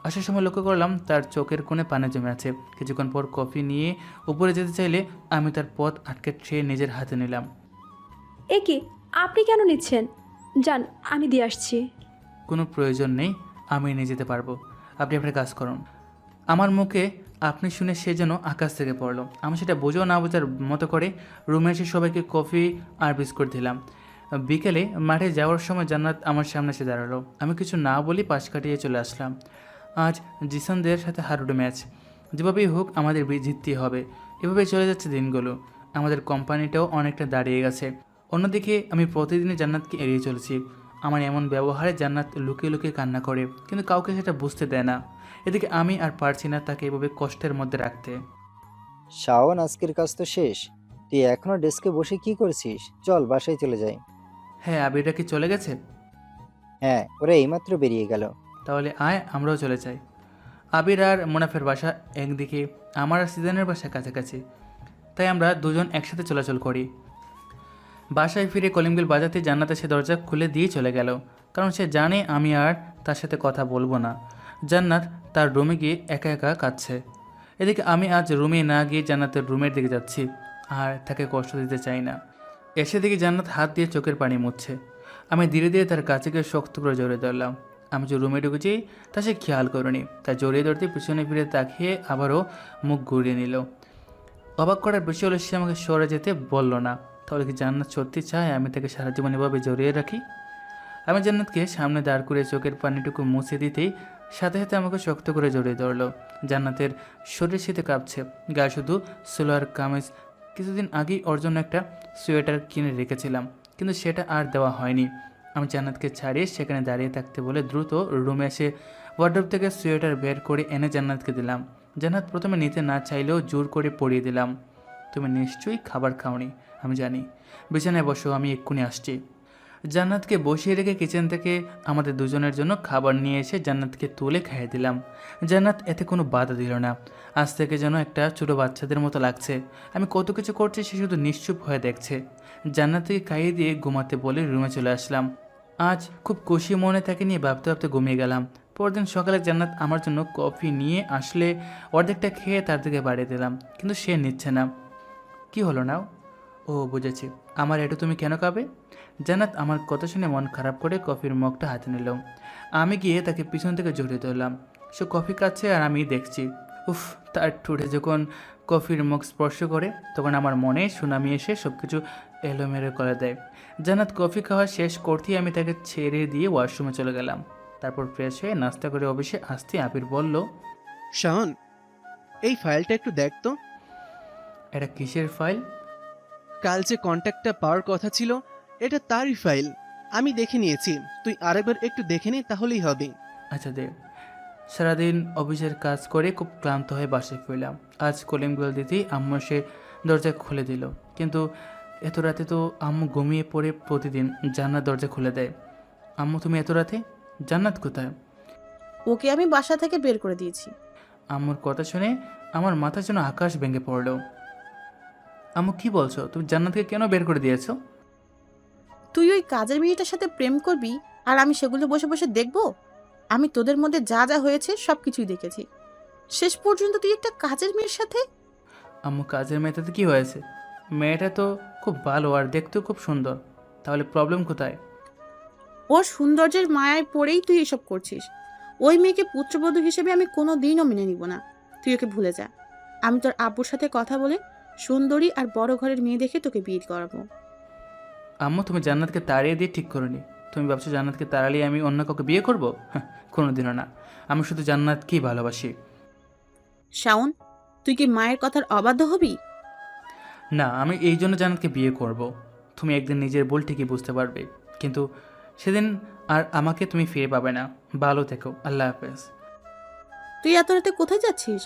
আসার সময় লক্ষ্য করলাম তার চোখের কোণে পানি জমে আছে। কিছুক্ষণ পর কফি নিয়ে উপরে যেতে চাইলে আমি তার পথ আটকে সে নিজের হাতে নিলাম।
এ কি, আপনি কেন নিচ্ছেন? যান, আমি দিয়ে আসছি।
কোনো প্রয়োজন নেই, আমি নিয়ে যেতে পারবো। আপনি আপনার কাজ করুন। আমার মুখে আপনি শুনে সে যেন আকাশ থেকে পড়লো। আমি সেটা বোঝাও না বোঝার মতো করে রুমে এসে সবাইকে কফি আর বিস্কুট দিলাম। বিকেলে মাঠে যাওয়ার সময় জান্নাত আমার সামনে এসে দাঁড়ালো। আমি কিছু না বলি পাশ কাটিয়ে চলে আসলাম। আজ জিসানদের সাথে হারুডু ম্যাচ। যেভাবেই হোক আমাদের জিততেই হবে। এভাবেই চলে যাচ্ছে দিনগুলো। আমাদের কোম্পানিটাও অনেকটা দাঁড়িয়ে গেছে। অন্যদিকে আমি প্রতিদিনই জান্নাতকে এড়িয়ে চলেছি। আমার এমন ব্যবহারে জান্নাত লুকিয়ে লুকিয়ে কান্না করে, কিন্তু কাউকে সেটা বুঝতে দেয় না। এদিকে আমি আর পারছি না তাকে এভাবে কষ্টের মধ্যে রাখতে।
শাওন, আজকের কাজ তো শেষ। তুই এখনো ডেস্কে বসে কি করছিস? চল বাসায় চলে যাই।
হ্যাঁ, আবিররা কি চলে গেছে?
হ্যাঁ, ওরা এইমাত্র বেরিয়ে গেল।
তাহলে আয় আমরাও চলে যাই। আবির আর মুনাফের বাসা একদিকে, আমার আর সিজনের বাসা কাছাকাছি, তাই আমরা দুজন একসাথে চলাচল করি। বাসায় ফিরে কলিং বেল বাজাতে জান্নাত সে দরজা খুলে দিয়ে চলে গেল, কারণ সে জানে আমি আর তার সাথে কথা বলবো না। জান্নাত তার রুমে গিয়ে একা একা কাঁদছে। এদিকে আমি আজ রুমে না গিয়ে জান্নাতের রুমের দিকে যাচ্ছি, আর তাকে কষ্ট দিতে চাই না। এসে দেখি জান্নাত হাত দিয়ে চোখের পানি মুছছে। আমি ধীরে ধীরে তার কাছে গিয়ে শক্ত করে জড়িয়ে ধরলাম। আমি যে রুমে ঢুকেছি তা সে খেয়াল করেনি, তাই জড়িয়ে ধরতে পিছনে ফিরে তাকিয়ে আবারও মুখ ঘুরিয়ে নিল। অবাক করার বিষয় হলো সে আমাকে সরে যেতে বলল না। তাহলে কি জান্নাত সত্যি চায় আমি তাকে সারা জীবন এভাবে জড়িয়ে রাখি? আমি জান্নাতকে সামনে দাঁড় করে চোখের পানিটুকু মুছে দিতেই সাথে সাথে আমাকে শক্ত করে জড়িয়ে ধরলো। জান্নাতের শরীর শীতে কাঁপছে, গায়ে শুধু সোলোয়ার কামিজ। কিছুদিন আগেই ওর জন্য একটা সোয়েটার কিনে রেখেছিলাম, কিন্তু সেটা আর দেওয়া হয়নি। আমি জান্নাতকে ছাড়িয়ে সেখানে দাঁড়িয়ে থাকতে বলে দ্রুত রুমে এসে ওয়ার্ডরোব থেকে সোয়েটার বের করে এনে জান্নাতকে দিলাম। জান্নাত প্রথমে নিতে না চাইলেও জোর করে পরিয়ে দিলাম। তুমি নিশ্চয়ই খাবার খাওনি, আমি জানি। বিছানায় বসো, আমি এক্ষুনি আসছি। জান্নাতকে বসিয়ে রেখে কিচেন থেকে আমাদের দুজনের জন্য খাবার নিয়ে এসে জান্নাতকে তুলে খাইয়ে দিলাম। জান্নাত এতে কোনো বাধা দিল না। আজ থেকে যেন একটা ছোটো বাচ্চাদের মতো লাগছে। আমি কত কিছু করছি সে শুধু নিশ্চুপ হয়ে দেখছে। জান্নাতকে খাইয়ে দিয়ে ঘুমাতে বলে রুমে চলে আসলাম। আজ খুব খুশি মনে তাকে নিয়ে ভাবতে ভাবতে ঘুমিয়ে গেলাম। পরদিন সকালে জান্নাত আমার জন্য কফি নিয়ে আসলে অর্ধেকটা খেয়ে তার দিকে বাড়িয়ে দিলাম, কিন্তু সে নিচ্ছে না। কি হলো নাও? ও বুঝেছি, আমার এটা তুমি কেন খাবে? জান্নাত আমার কথা শুনে মন খারাপ করে কফির মগটা হাতে নিল। আমি গিয়ে তাকে পিছন থেকে জড়িয়ে ধরলাম। সে কফি খাচ্ছে আর আমি দেখছি। উফ, তার ঠোঁটে যখন কফির মগ স্পর্শ করে তখন আমার মনে সুনামি এসে সব কিছু এলোমেলো করে দেয়। জান্নাত কফি খাওয়া শেষ করতেই আমি তাকে ছেড়ে দিয়ে ওয়াশরুমে চলে গেলাম। তারপর ফ্রেশ হয়ে নাস্তা করে অফিসে আসতে আবির বলল,
শাওন, এই ফাইলটা একটু দেখ তো।
এটা কিসের ফাইল?
কাল যে কন্ট্যাক্টটা পাওয়ার কথা ছিল, এটা তারই ফাইল। আমি দেখে নিয়েছি, তুই আরেকবার একটু দেখে নে, তাহলেই হবে।
আচ্ছা দে। সারাদিন অফিসের কাজ করে খুব ক্লান্ত হয়ে বাসায় ফিরলাম। আজ কলিং বেল দিতেই আম্মু সে দরজা খুলে দিল, কিন্তু এত রাতে তো আম্মু ঘুমিয়ে পড়ে প্রতিদিন জান্নাত দরজা খুলে দেয়। আম্মু তুমি এত রাতে? জান্নাত কোথায়?
ওকে আমি বাসা থেকে বের করে দিয়েছি।
আম্মুর কথা শুনে আমার মাথা যেন আকাশ ভেঙে পড়ল। আম্মু কি বলছো? তুমি জান্নাতকে কেন বের করে দিয়েছো?
তুই ওই কাজের মেয়েটার সাথে প্রেম করবি আর আমি সেগুলো বসে বসে দেখব? আমি তোদের মধ্যে যা যা হয়েছে সব কিছুই দেখেছি। শেষ পর্যন্ত তুই একটা কাজের মেয়ের সাথে।
আম্মু কাজের মেয়েটাতে কি হয়েছে? মেয়েটা তো খুব ভালো আর দেখতেও খুব সুন্দর, তাহলে প্রবলেম কোথায়?
ওর সৌন্দর্যের মায়ায় পড়েই তুই এসব করছিস। ওই মেয়েকে পুত্রবধূ হিসেবে আমি কোনো দিনও মেনে নিব না। তুই ওকে ভুলে যা। আমি তোর আব্বুর সাথে কথা বলে সুন্দরী আর বড় ঘরের মেয়ে দেখে তোকে বিয়ে করাবো।
আম্মু তুমি জান্নাতকে তাড়িয়ে দিয়ে ঠিক করনি। তুমি ভাবছো জান্নাতকে তাড়ালে আমি অন্য কাউকে বিয়ে করবো? হ্যাঁ, কোনোদিনও না। আমি শুধু জান্নাতকেই ভালোবাসি।
শাওন, তুই কি মায়ের কথার অবাধ্য হবি?
না, আমি এই জন্য জান্নাতকে বিয়ে করব। তুমি একদিন নিজের ভুল ঠিকই বুঝতে পারবে, কিন্তু সেদিন আর আমাকে তুমি ফিরে পাবে না। ভালো থেকো, আল্লাহ হাফেজ।
তুই এত রাতে কোথায় যাচ্ছিস?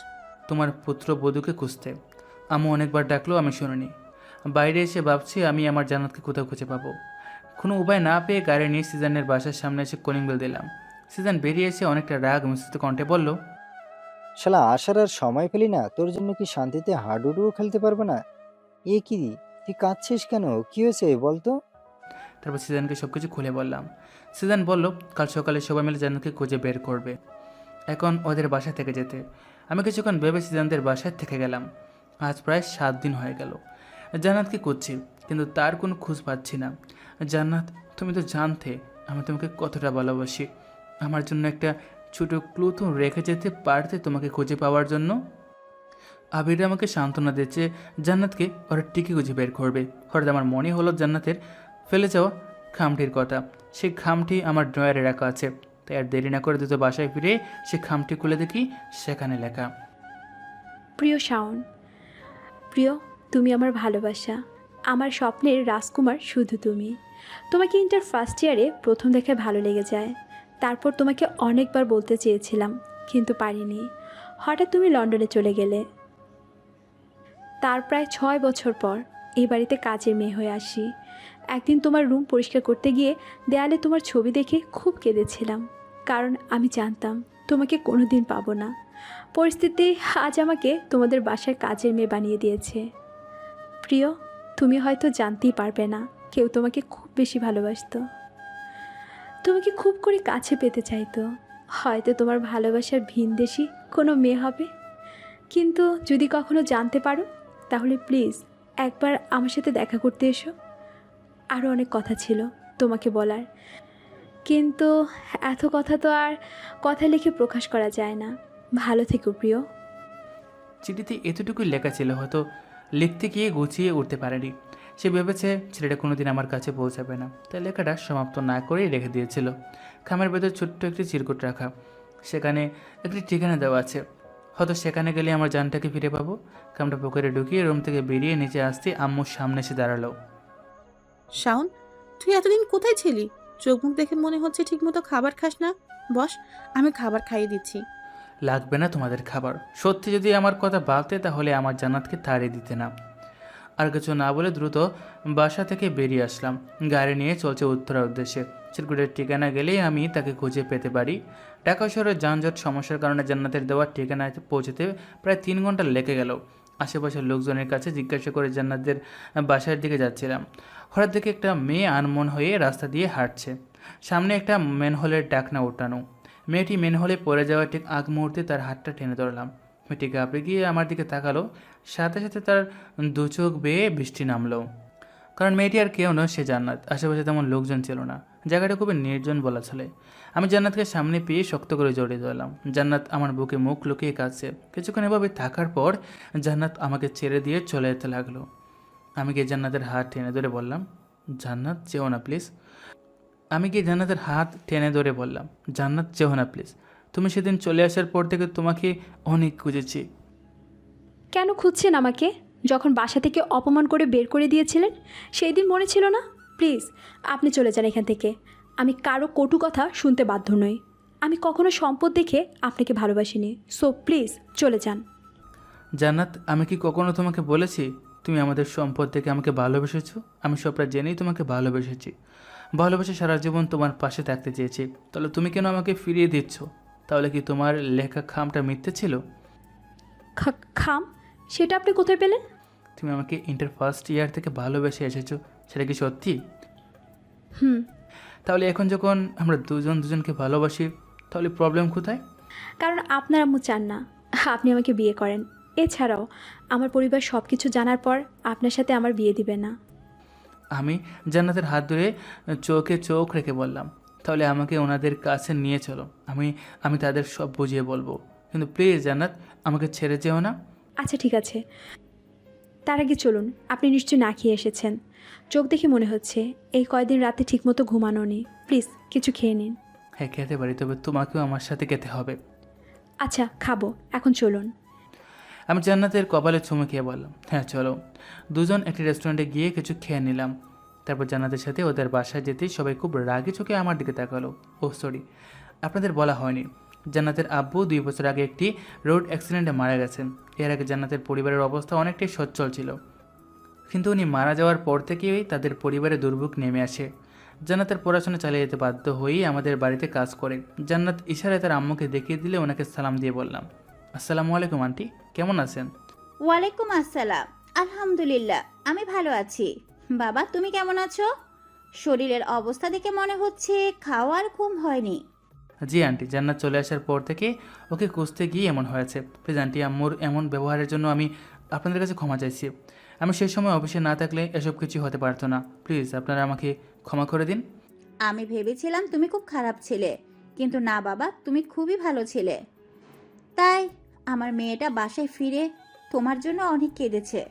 তোমার পুত্র বধূকে খুঁজতে। আম্মু অনেকবার ডাকলো, আমি শুনিনি। বাইরে এসে ভাবছি আমি আমার জান্নাতকে কোথাও খুঁজে পাবো। কোনো উপায় না পেয়ে গাড়ি নিয়ে সিজানের বাসার সামনে এসে কলিং বেল দিলাম। সিজান বেরিয়ে এসে অনেকটা রাগ মিশ্রিত কণ্ঠে বলল,
শালা আসার আর সময় পেলি না? তোর জন্য কি শান্তিতে হাডুডুও খেলতে পারবে না? এ কি, তুই কাঁদছিস কেন? কি হয়েছে বলতো?
তারপর সিজানকে সব কিছু খুলে বললাম। সিজান বলল কাল সকালে সবাই মিলে জান্নাতকে খুঁজে বের করবে, এখন ওদের বাসা থেকে যেতে। আমি কিছুক্ষণ ভেবে সিজানদের বাসায় থেকে গেলাম। আজ প্রায় 7 দিন হয়ে গেল জান্নাতকে খুঁজছি, কিন্তু তার কোনো খোঁজ পাচ্ছি না। জান্নাত, তুমি তো জানতে আমি তোমাকে কতটা ভালোবাসি। আমার জন্য একটা ছোটো ক্লু তো রেখে যেতে পারতে তোমাকে খুঁজে পাওয়ার জন্য। আবির আমাকে সান্ত্বনা দিচ্ছে জান্নাতকে ওরা টিকে খুঁজে বের করবে। হঠাৎ আমার মনে হলো জান্নাতের ফেলে যাওয়া খামটির কথা। সেই খামটি আমার ড্রয়ারে রাখা আছে, তাই আর দেরি না করে দ্রুত বাসায় ফিরে সে খামটি খুলে দেখি সেখানে লেখা,
প্রিয় শাওন, প্রিয়, তুমি আমার ভালোবাসা। আমার স্বপ্নের রাজকুমার শুধু তুমি। তোমাকে ইন্টার ফার্স্ট ইয়ারে প্রথম দেখায় ভালো লেগে যায়। তারপর তোমাকে অনেকবার বলতে চেয়েছিলাম, কিন্তু পারিনি। হঠাৎ তুমি লন্ডনে চলে গেলে। তার প্রায় 6 বছর পর এই বাড়িতে কাজের মেয়ে হয়ে আসি। একদিন তোমার রুম পরিষ্কার করতে গিয়ে দেয়ালে তোমার ছবি দেখে খুব কেঁদেছিলাম, কারণ আমি জানতাম তোমাকে কোনো দিন পাবো না। পরিস্থিতি আজ আমাকে তোমাদের বাসায় কাজের মেয়ে বানিয়ে দিয়েছে। প্রিয়, তুমি হয়তো জানতেই পারবে না, কেউ তোমাকে খুব বেশি ভালোবাসতো, তোমাকে খুব করে কাছে পেতে চাইতো। হয়তো তোমার ভালোবাসার ভিনদেশী কোনো মেয়ে হবে। কিন্তু যদি কখনো জানতে পারো, তাহলে প্লিজ একবার আমার সাথে দেখা করতে এসো। আরও অনেক কথা ছিল তোমাকে বলার, কিন্তু এত কথা তো আর কথা লিখে প্রকাশ করা যায় না। ভালো থেকো প্রিয়।
চিঠিতে এতটুকুই লেখা ছিল, হয়তো লিখতে গিয়ে গুছিয়ে উঠতে পারেনি। সে ভেবেছে ছেলেটা কোনোদিন আমার কাছে পৌঁছাবে না, তাই লেখাটা সমাপ্ত না করেই রেখে দিয়েছিল। খামের ভেতর ছোট্ট একটি চিরকুট রাখা, সেখানে একটি ঠিকানা দেওয়া আছে। হয়তো সেখানে গেলে আমার জানটাকে ফিরে পাবো। খামটা পকেটে ঢুকিয়ে রুম থেকে বেরিয়ে নিচে আসতে আম্মুর সামনে এসে দাঁড়ালো।
শাওন, তুই এতদিন কোথায় ছিলি? চোখ মুখ দেখে মনে হচ্ছে ঠিকমতো খাবার খাস না। বস, আমি খাবার খাইয়ে দিচ্ছি।
লাগবে না তোমাদের খাবার। সত্যি যদি আমার কথা ভাবতে তাহলে আমার জান্নাতকে তাড়িয়ে দিতে না। আর কিছু না বলে দ্রুত বাসা থেকে বেরিয়ে আসলাম। গাড়ি নিয়ে চলছে উত্তরার উদ্দেশ্যে। চিরকুটের ঠিকানা গেলেই আমি তাকে খুঁজে পেতে পারি। ঢাকা শহরের যানজট সমস্যার কারণে জান্নাতের দেওয়া ঠিকানায় পৌঁছতে প্রায় 3 ঘন্টা লেগে গেল। আশেপাশের লোকজনের কাছে জিজ্ঞাসা করে জান্নাতের বাসার দিকে যাচ্ছিলাম। হঠাৎ দেখে একটা মেয়ে আনমন হয়ে রাস্তা দিয়ে হাঁটছে। সামনে একটা ম্যানহোলের ডাকনা ওঠানো। মেয়েটি ম্যানহোলে পড়ে যাওয়া ঠিক আগ মুহূর্তে তার হাতটা টেনে ধরলাম। মেয়েটি গাবড়ে গিয়ে আমার দিকে তাকালো। সাথে সাথে তার 2 চোখ বেয়ে বৃষ্টি নামলো। কারণ মেয়েটি আর কেউ নয়, সে জান্নাত। আশেপাশে তেমন লোকজন ছিল না, জায়গাটা খুবই নির্জন বলা চলে। আমি জান্নাতকে সামনে পেয়ে শক্ত করে জড়িয়ে ধরলাম। জান্নাত আমার বুকে মুখ লুকিয়ে কাঁদছে। কিছুক্ষণ এভাবে থাকার পর জান্নাত আমাকে ছেড়ে দিয়ে চলে যেতে লাগলো। আমি গিয়ে জান্নাতের হাত টেনে ধরে বললাম, জান্নাত যেও না প্লিজ। জান্নাত যেও না প্লিজ। তুমি সেদিন চলে আসার পর থেকে তোমাকে অনেক খুঁজেছি।
কেন খুঁজছেন আমাকে? যখন বাসা থেকে অপমান করে বের করে দিয়েছিলেন সেই দিন মনে ছিল না? প্লিজ আপনি চলে যান এখান থেকে। আমি কারো কটু কথা শুনতে বাধ্য নই। আমি কখনো সম্পদ দেখে আপনাকে ভালোবাসিনি, সো প্লিজ চলে যান।
জান্নাত, আমি কি কখনো তোমাকে বলেছি তুমি আমাদের সম্পদ থেকে আমাকে ভালোবেসেছো? আমি সবটা জেনেই তোমাকে ভালোবেসেছি। ভালোবেসে সারা জীবন তোমার পাশে থাকতে চেয়েছি। তাহলে তুমি কেন আমাকে ফিরিয়ে দিচ্ছ? তাহলে কি তোমার লেখা খামটা মিথ্যে ছিল?
খাম? সেটা আপনি কোথায় পেলেন?
তুমি আমাকে ইন্টার ফার্স্ট ইয়ার থেকে ভালোবেসে এসেছো, সেটা কি সত্যি?
হুম।
তাহলে এখন যখন আমরা দুজনকে ভালোবাসি, তাহলে প্রবলেম কোথায়?
কারণ আপনার আম্মু চান না আপনি আমাকে বিয়ে করেন। এছাড়াও আমার পরিবার সব কিছু জানার পর আপনার সাথে আমার বিয়ে দিবে না।
আমি জান্নাতের হাত ধরে চোখে চোখ রেখে বললাম, তাহলে আমাকে ওনাদের কাছে নিয়ে চলো। আমি তাদের সব বুঝিয়ে বলবো। কিন্তু প্লিজ জান্নাত, আমাকে ছেড়ে যেও না।
আচ্ছা ঠিক আছে, তার আগে চলুন। আপনি নিশ্চয়ই না খেয়ে এসেছেন, চোখ দেখে মনে হচ্ছে এই কয়দিন রাতে ঠিকমতো ঘুমানো নেই। প্লিজ কিছু খেয়ে নিন।
হ্যাঁ খেতে পারি, তবে তোমাকেও আমার সাথে খেতে হবে।
আচ্ছা খাবো, এখন চলুন।
আমি জান্নাতের কপালে চুমু খেয়ে বললাম, হ্যাঁ চলো। দুজন একটি রেস্টুরেন্টে গিয়ে কিছু খেয়ে নিলাম। তারপর জান্নাতের সাথে ওদের বাসায় যেতেই সবাই খুব রাগি চোখে আমার দিকে তাকালো। ও সরি, আপনাদের বলা হয়নি, জান্নাতের আব্বু 2 বছর আগে একটি রোড অ্যাক্সিডেন্টে মারা গেছেন। এর আগে জান্নাতের পরিবারের অবস্থা অনেকটাই সচ্ছল ছিল, কিন্তু উনি মারা যাওয়ার পর থেকেই তাদের পরিবারে দুর্ভোগ নেমে আসে। জান্নাতের পড়াশোনা চালিয়ে যেতে বাধ্য হয়েই আমাদের বাড়িতে কাজ করে। জান্নাত ইশারায় তার আম্মুকে দেখিয়ে দিলে ওনাকে সালাম দিয়ে বললাম, আসসালামু আলাইকুম আন্টি, কেমন আছেন?
ওয়ালাইকুম আসসালাম। আলহামদুলিল্লাহ, আমি ভালো আছি। বাবা, তুমি কেমন আছো? শরীরের অবস্থা দেখে মনে হচ্ছে খাওয়ার ঘুম হয়নি।
জি আন্টি, জান্নাত চলে আসার পর থেকে ওকে খুঁজতে গিয়ে এমন হয়েছে। প্লিজ আন্টি, আম্মুর এমন ব্যবহারের জন্য আমি আপনাদের কাছে ক্ষমা চাইছি। আমি সেই সময় অফিসে না থাকলে এসব কিছু হতে পারতো না। প্লিজ আপনারা আমাকে ক্ষমা করে দিন।
আমি ভেবেছিলাম তুমি খুব খারাপ ছিলে, কিন্তু না বাবা, তুমি খুবই ভালো ছিলে। তাই আমার মেয়েটা বাসায় ফিরে তোমার জন্য অনেক কেঁদেছে।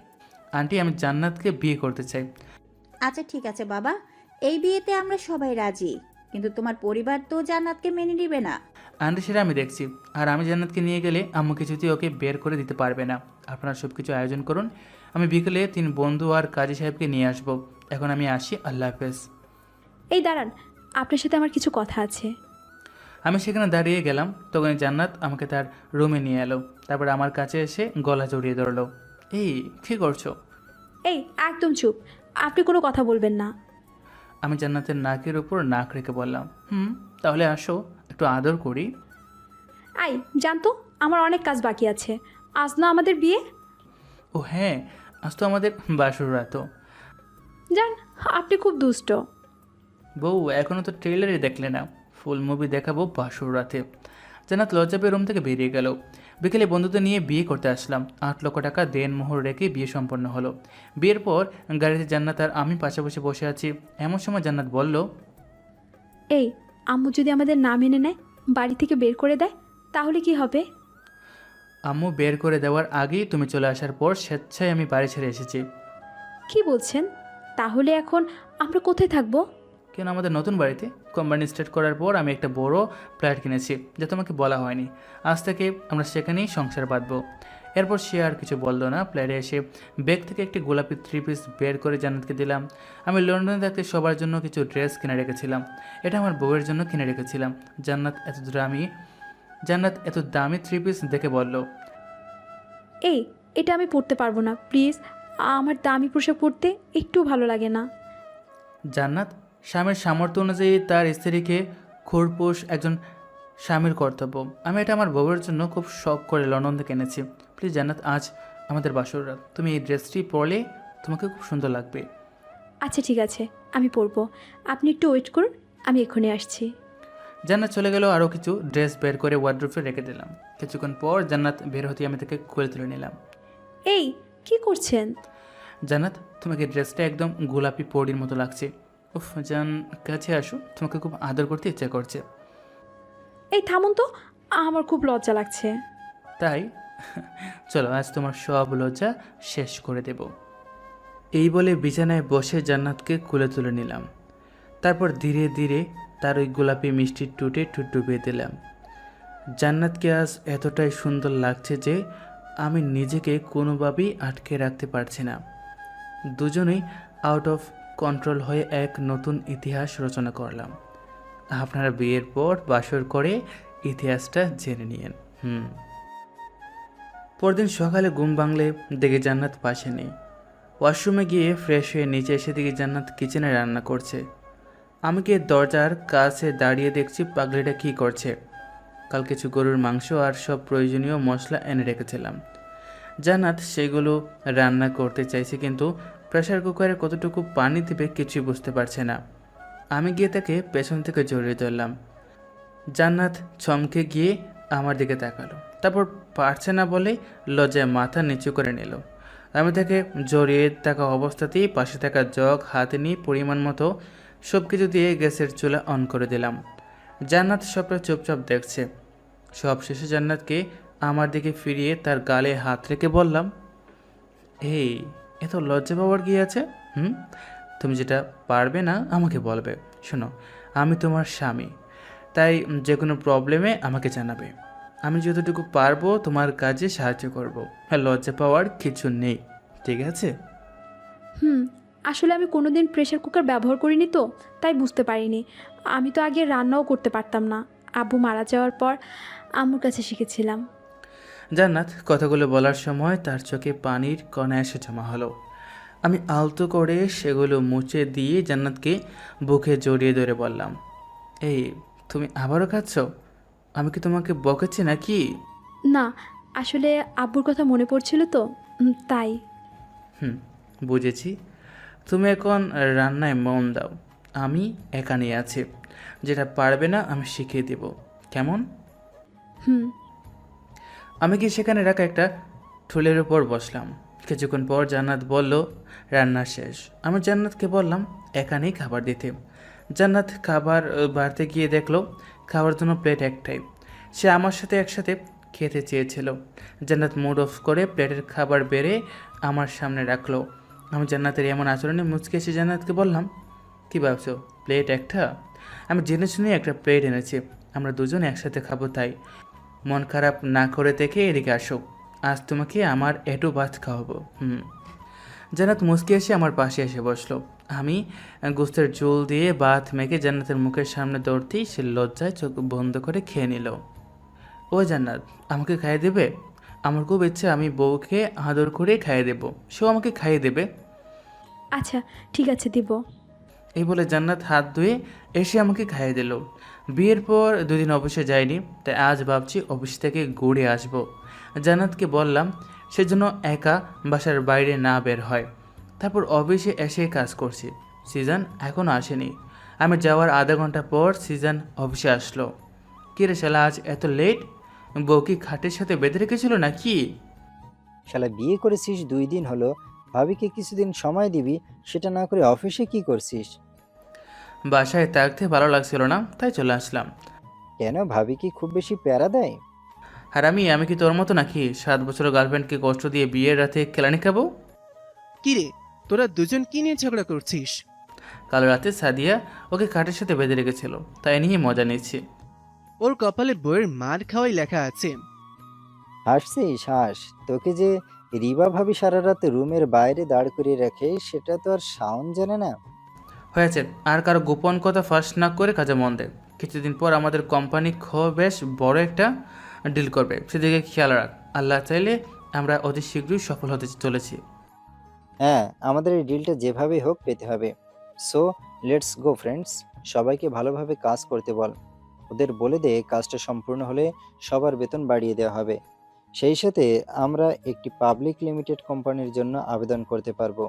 আন্টি, আমি জান্নাতকে বিয়ে করতে চাই।
আচ্ছা ঠিক আছে বাবা, এই বিয়েতে আমরা সবাই রাজি, কিন্তু তোমার পরিবার তো জান্নাতকে মেনে নিবে না।
আন্টি, সেটা আমি দেখছি। আর আমি জান্নাতকে নিয়ে গেলে আম্মু কিছুতেই ওকে বের করে দিতে পারবে না। আপনারা সব কিছু আয়োজন করুন, আমি বিকেলে 3 বন্ধু আর কাজী সাহেবকে নিয়ে আসবো। এখন আমি আসি, আল্লাহ হাফেজ।
এই দাঁড়ান, আপনার সাথে আমার কিছু কথা আছে।
আমি সেখানে দাঁড়িয়ে গেলাম, তখন জান্নাত আমাকে তার রুমে নিয়ে এলো। তারপর আমার কাছে এসে গলা জড়িয়ে ধরলো। এই, কী করছো?
এই একদম চুপ, আপনি কোনো কথা বলবেন না।
আমি জান্নাতের নাকের উপর নাক রেখে বললাম, তাহলে আসো, একটু আদর করি।
আই জানতো, আমার অনেক কাজ বাকি আছে। আজ না আমাদের বিয়ে।
ও হ্যাঁ, আজ তো আমাদের বাসর রাতও।
জান, আপনি খুব দুষ্ট।
বউ, এখনও তো ট্রেলারই দেখলে না, ফুল মুভি দেখাবো বাসর রাতে। জান্নাত লজ্জা পেয়ে রুম থেকে বেরিয়ে গেল। বিকেলে বন্ধুদের নিয়ে বিয়ে করতে আসলাম। 8 লক্ষ টাকা দেনমোহর রেখে বিয়ে সম্পন্ন হলো। বিয়ের পর গাড়িতে জান্নাত আর আমি পাশাপাশি বসে আছি। এমন সময় জান্নাত বলল,
এই, আম্মু যদি আমাদের না মেনে নেয়, বাড়ি থেকে বের করে দেয়, তাহলে কি হবে?
আম্মু বের করে দেওয়ার আগেই তুমি চলে আসার পর স্বেচ্ছায় আমি বাড়ি ছেড়ে এসেছি।
কি বলছেন? তাহলে এখন আমরা কোথায় থাকবো?
কেন, আমাদের নতুন বাড়িতে। কোম্পানি স্টার্ট করার পর আমি একটা বড় ফ্ল্যাট কিনেছি, যা তোমাকে বলা হয়নি। আজ থেকে আমরা সেখানেই সংসার বাঁধবো। এরপর সে আর কিছু বললো না। ফ্ল্যাটে এসে ব্যাগ থেকে একটি গোলাপি 3 পিস বের করে জান্নাতকে দিলাম। আমি লন্ডনে থাকতে সবার জন্য কিছু ড্রেস কিনে রেখেছিলাম। এটা আমার বউয়ের জন্য কিনে রেখেছিলাম। জান্নাত এত দামি 3 পিস দেখে বলল,
এই, এটা আমি পড়তে পারবো না, প্লিজ। আমার দামি পোশাক পরতে একটু ভালো লাগে না।
জান্নাত, স্বামীর সামর্থ্য অনুযায়ী তার স্ত্রীকে খোরপোশ একজন স্বামীর কর্তব্য। আমি এটা আমার বউয়ের জন্য খুব শখ করে লন্ডন থেকে এনেছি। প্লিজ জান্নাত, আজ আমাদের বাসর রাত। তুমি এই ড্রেসটি পরলে তোমাকে খুব সুন্দর লাগবে।
আচ্ছা ঠিক আছে, আমি পরবো। আপনি একটু ওয়েট করুন, আমি এক্ষুনি আসছি।
জান্নাত চলে গেল। আরও কিছু ড্রেস বের করে ওয়ার্ড্রোবে রেখে দিলাম। কিছুক্ষণ পর জান্নাত বের হতে আমি তাকে খুলে তুলে নিলাম।
এই, কি করছেন?
জান্নাত, তোমাকে ড্রেসটা একদম গোলাপি পরির মতো লাগছে। উফ জান, কাছে আসো, তোমাকে খুব আদর করতে ইচ্ছা করছে।
এই থামুন তো, আমার খুব লজ্জা লাগছে।
তাই? চলো, আজ তোমার সব লজ্জা শেষ করে দেব। এই বলে বিছানায় বসে জান্নাতকে কোলে তুলে নিলাম। তারপর ধীরে ধীরে তার ওই গোলাপি মিষ্টির টুটে ঠোঁট ডুবিয়ে দিলাম। জান্নাতকে আজ এতটাই সুন্দর লাগছে যে আমি নিজেকে কোনোভাবেই আটকে রাখতে পারছি না। দুজনেই আউট অফ কন্ট্রোল হয়ে এক নতুন ইতিহাস রচনা করলাম। আপনারা বিয়ের পর বাসর করে ইতিহাসটা জেনে নিয়েন। পরদিন সকালে ঘুম ভাঙলে দেখি জান্নাত পাশে নেই। ওয়াশরুমে গিয়ে ফ্রেশ হয়ে নিচে এসে দেখি জান্নাত কিচেনে রান্না করছে। আমি গিয়ে দরজার কাছে দাঁড়িয়ে দেখছি পাগলিটা কী করছে। কাল কিছু গরুর মাংস আর সব প্রয়োজনীয় মশলা এনে রেখেছিলাম। জান্নাত সেগুলো রান্না করতে চাইছে, কিন্তু প্রেসার কুকারে কতটুকু পানি দেবে কিছুই বুঝতে পারছে না। আমি গিয়ে তাকে পেছন থেকে জড়িয়ে ধরলাম। জান্নাত চমকে গিয়ে আমার দিকে তাকালো, তারপর পারছে না বলে লজ্জায় মাথা নিচু করে নিল। আমি তাকে জড়িয়ে থাকা অবস্থাতেই পাশে থাকা জগ হাতে নিয়ে পরিমাণ মতো সব কিছু দিয়ে গ্যাসের চুলা অন করে দিলাম। জান্নাত সবটা চুপচাপ দেখছে। সব শেষে জান্নাতকে আমার দিকে ফিরিয়ে তার গালে হাত রেখে বললাম, এই, এত লজ্জা পাওয়ার কি আছে? তুমি যেটা পারবে না আমাকে বলবে। শোনো, আমি তোমার স্বামী, তাই যে কোনো প্রবলেমে আমাকে জানাবে। আমি যতটুকু পারবো তোমার কাজে সাহায্য করব। লজ্জা পাওয়ার কিছু নেই, ঠিক আছে?
আসলে আমি কোনোদিন প্রেসার কুকার ব্যবহার করিনি তো, তাই বুঝতে পারিনি। আমি তো আগে রান্নাও করতে পারতাম না। আব্বু মারা যাওয়ার পর আম্মুর কাছে শিখেছিলাম।
জান্নাত কথাগুলো বলার সময় তার চোখে পানির কণা এসে জমা হলো। আমি আলতো করে সেগুলো মুছে দিয়ে জান্নাতকে বুকে জড়িয়ে ধরে বললাম, এই, তুমি আবারও খাচ্ছ? আমি কি তোমাকে বকেছি নাকি?
না, আসলে আব্বুর কথা মনে পড়ছিল তো, তাই।
বুঝেছি। তুমি এখন রান্নায় মন দাও, আমি এখানেই আছি। যেটা পারবে না আমি শিখিয়ে দেব, কেমন? আমি কি সেখানে রাখা একটা ঠুলের উপর বসলাম। কিছুক্ষণ পর জান্নাত বলল, রান্না শেষ। আমি জান্নাতকে বললাম এখানেই খাবার দিতে। জান্নাত খাবার বাড়তে গিয়ে দেখলো খাওয়ার জন্য প্লেট একটাই। সে আমার সাথে একসাথে খেতে চেয়েছিল। জান্নাত মুড অফ করে প্লেটের খাবার বেড়ে আমার সামনে রাখলো। আমি জান্নাতের এমন আচরণে মুচকে এসে জান্নাতকে বললাম, কী ভাবছো, প্লেট একটা? আমি জেনে শুনে একটা প্লেট এনেছি, আমরা দুজন একসাথে খাবো, তাই মন খারাপ না করে দেখে এদিকে আসো। আজ তোমাকে আমার এটু ভাত খাওয়াবো। জান্নাত মুচকি এসে আমার পাশে এসে বসলো। আমি গোস্তের ঝোল দিয়ে ভাত মেখে জান্নাতের মুখের সামনে দৌড়তেই সে লজ্জায় চোখ বন্ধ করে খেয়ে নিল। ও জান্নাত, আমাকে খাইয়ে দেবে? আমার খুব ইচ্ছে আমি বউকে আদর করে খাইয়ে দেব, সেও আমাকে খাইয়ে দেবে।
আচ্ছা ঠিক আছে, দিব।
এই বলে জান্নাত হাত ধুয়ে এসে আমাকে খাইয়ে দিল। বিয়ের পর 2 দিন অফিসে যাইনি, তাই আজ ভাবছি অফিস থেকে ঘুরে আসব। জান্নাতকে বললাম সেজন্য একা বাসার বাইরে না বের হয়। তারপর অফিসে এসে কাজ করছি। সিজন এখনও আসেনি। আমি যাওয়ার আধা ঘন্টা পর সিজন অফিসে আসলো। কী রে শালা, আজ এত লেট? বউ কি খাটের সাথে বেঁধে রেখেছিল নাকি?
শালা বিয়ে করেছিস 2 দিন হলো, ভাবিকে কিছুদিন সময় দিবি, সেটা না করে অফিসে কি করছিস?
বাসায় থাকতে ভালো লাগছিল না, তাই চলে আসলাম।
কেন, ভাবি কি খুব বেশি প্যারা দেয়?
আর আমি কি তোর মতো নাকি 7 বছরের গার্লফ্রেন্ডকে কষ্ট দিয়ে বিয়ের রাতে কেলানি খাবো?
কিরে, তোরা দুজন কি নিয়ে ঝগড়া করছিস?
কাল রাতে সাদিয়া ওকে খাটের সাথে বেঁধে রেখেছিল, তাই নিয়ে মজা নিচ্ছি।
ওর কপালে বইয়ের মার খাওয়াই লেখা আছে।
হাসছিস হাস, তোকে যে রিবা ভাবি সারা রাত রুমের বাইরে দাঁড় করিয়ে রাখে সেটা তো আর শাওন জানে না।
হয়েছে, আর কারো গোপন কথা ফাঁস না করে কাজে মন দে। কিছুদিন পর আমাদের কোম্পানি বেশ বড় একটা ডিল করবে, সেদিকে খেয়াল রাখ। আল্লাহ চাইলে আমরা অতি শীঘ্রই সফল হতে চলেছি।
হ্যাঁ, আমাদের এই ডিলটা যেভাবেই হোক পেতে হবে। সো লেটস গো ফ্রেন্ডস, সবাইকে ভালোভাবে কাজ করতে বল। ওদের বলে দে কাজটা সম্পূর্ণ হলে সবার বেতন বাড়িয়ে দেওয়া হবে। সেই সাথে আমরা একটি পাবলিক লিমিটেড কোম্পানির জন্য আবেদন করতে পারবো।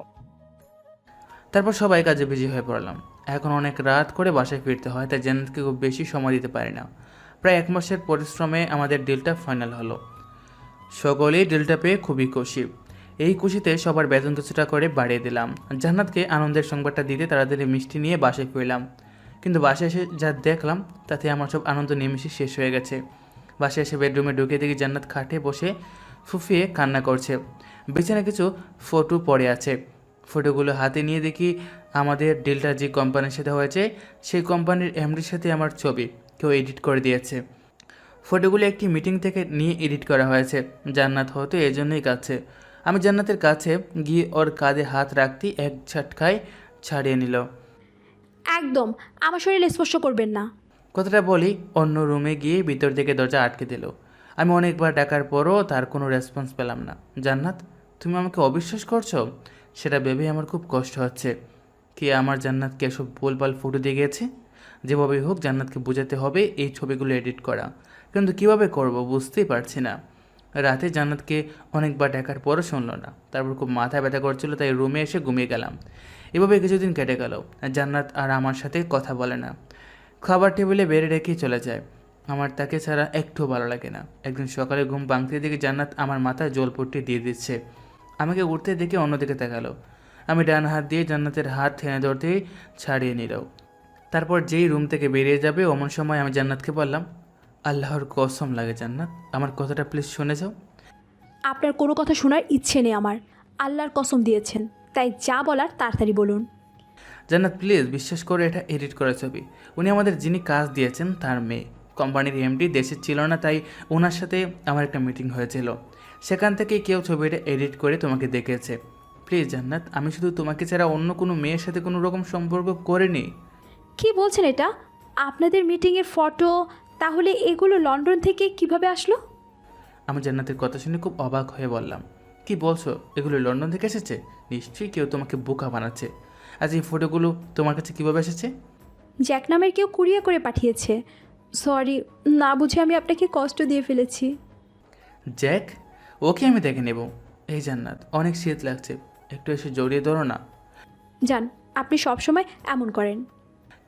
তারপর সবাই কাজে বিজি হয়ে পড়লাম। এখন অনেক রাত করে বাসায় ফিরতে হয়, তাই জান্নাতকে খুব বেশি সময় দিতে পারি না। প্রায় 1 মাসের পরিশ্রমে আমাদের ডিলটা ফাইনাল হলো। সকলেই ডিলটা পেয়ে খুবই খুশি। এই খুশিতে সবার বেতন কিছুটা করে বাড়িয়ে দিলাম। জান্নাতকে আনন্দের সংবাদটা দিতে তাড়াতাড়ি মিষ্টি নিয়ে বাসায় ফিরলাম, কিন্তু বাসায় এসে যা দেখলাম তাতে আমার সব আনন্দ নিমেষে শেষ হয়ে গেছে। বাসায় এসে বেডরুমে ঢুকে দেখি জান্নাত খাটে বসে ফুফিয়ে কান্না করছে। বিছানায় কিছু ফটো পড়ে আছে। ফটোগুলো হাতে নিয়ে দেখি আমাদের ডিলটা যে কোম্পানির সাথে হয়েছে সেই কোম্পানির এমডির সাথে আমার ছবি কেউ এডিট করে দিয়েছে। ফটোগুলো একটি মিটিং থেকে নিয়ে এডিট করা হয়েছে। জান্নাত হয়তো এজন্যই কাছে। আমি জান্নাতের কাছে গিয়ে ওর কাঁধে হাত রাখতেই এক ঝটকায় ছাড়িয়ে নিল।
একদম আমার শরীরে স্পর্শ করবেন না।
কথাটা বলি অন্য রুমে গিয়ে ভিতর থেকে দরজা আটকে দিল। আমি অনেকবার ডাকার পরও তার কোনো রেসপন্স পেলাম না। জান্নাত, তুমি আমাকে অবিশ্বাস করছো? সেটা ভেবেই আমার খুব কষ্ট হচ্ছে। কে আমার জান্নাতকে এসব ভুলভাল ফটো দিয়ে গেছে? যেভাবেই হোক জান্নাতকে বোঝাতে হবে এই ছবিগুলো এডিট করা, কিন্তু কিভাবে করব বুঝতেই পারছি না। রাতে জান্নাতকে অনেকবার ডাকার পরও শুনলো না। তারপর খুব মাথা ব্যথা করছিল, তাই রুমে এসে ঘুমিয়ে গেলাম। এভাবে কিছুদিন কেটে গেল। জান্নাত আর আমার সাথে কথা বলে না, খাবার টেবিলে বেড়ে রেখেই চলে যায়। আমার তাকে ছাড়া একটু ভালো লাগে না। একদিন সকালে ঘুম ভাঙতে দেখে জান্নাত আমার মাথায় জলপট্টি দিয়ে দিচ্ছে। আমাকে উঠতে দেখে অন্যদিকে তাকালো। আমি ডান হাত দিয়ে জান্নাতের হাত টেনে ধরতেই ছাড়িয়ে নিল। তারপর যেই রুম থেকে বেরিয়ে যাবে অমন সময় আমি জান্নাতকে বললাম, আল্লাহর কসম লাগে জান্নাত, আমার কথাটা প্লিজ শুনে যাও।
আপনার কোনো কথা শোনার ইচ্ছে নেই আমার। আল্লাহর কসম দিয়েছেন, তাই যা বলার তাড়াতাড়ি বলুন।
জান্নাত প্লিজ বিশ্বাস করে, এটা এডিট করা ছবি। উনি আমাদের যিনি কাজ দিয়েছেন তার মেয়ে। কোম্পানির এমডি দেশে ছিল না, তাই ওনার সাথে আমার একটা মিটিং হয়েছিল। সেখান থেকে কেউ ছবিটা এডিট করে তোমাকে দেখেছে। প্লিজ জান্নাত, আমি শুধু তোমাকে ছাড়া অন্য কোনো মেয়ের সাথে কোনো রকম সম্পর্ক করিনি।
কি বলছেন এটা? আপনাদের মিটিংয়ের ফটো? তাহলে এগুলো লন্ডন থেকে কিভাবে আসলো?
আমি জান্নাতের কথা শুনে খুব অবাক হয়ে বললাম, কি বলছো? এগুলো লন্ডন থেকে এসেছে? নিশ্চয়ই কেউ তোমাকে বোকা বানাচ্ছে। আজ এই ফটোগুলো তোমার কাছে কীভাবে এসেছে?
জ্যাক নামের কেউ কুরিয়ার করে পাঠিয়েছে। সরি, না বুঝে আমি আপনাকে কষ্ট দিয়ে ফেলেছি।
জ্যাক? ওকে আমি দেখে নেব। এই জান্নাত, অনেক শীত লাগছে, একটু এসে জড়িয়ে ধরো না।
জান, আপনি সবসময় এমন করেন।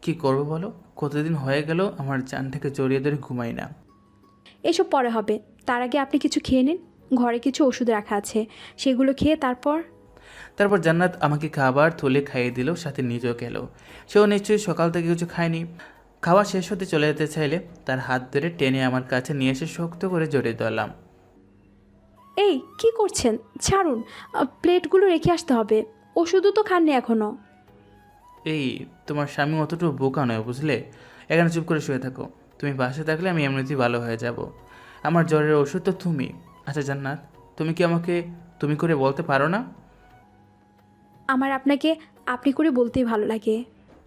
কি করবো বলো? কতদিন হয়ে গেল আমার জানটাকে জড়িয়ে ধরে ঘুমাই না।
এসব পরে হবে, তার আগে আপনি কিছু খেয়ে নিন। ঘরে কিছু ওষুধ রাখা আছে, সেগুলো খেয়ে
তারপর জান্নাত আমাকে খাবার তুলে খাইয়ে দিল, সাথে নিজেও খেলো। সেও নিশ্চয়ই সকাল থেকে কিছু খায়নি। খাওয়া শেষ হতে চলে যেতে চাইলে তার হাত ধরে টেনে আমার কাছে নিয়ে এসে শক্ত করে জড়িয়ে ধরলাম।
এই কি করছেন? ছাড়ুন, প্লেটগুলো রেখে আসতে হবে। ওষুধও তো খাননি এখনো।
এই, তোমার স্বামী অতটুকু বোকা নয় বুঝলে। এখানে চুপ করে শুয়ে থাকো। তুমি বাসে থাকলে আমি এমনিতেই ভালো হয়ে যাব। আমার জ্বরের ওষুধ তো তুমি। আচ্ছা জান্নাত, তুমি কি আমাকে তুমি করে বলতে পারো না?
আমার আপনাকে আপনি করে বলতেই ভালো লাগে।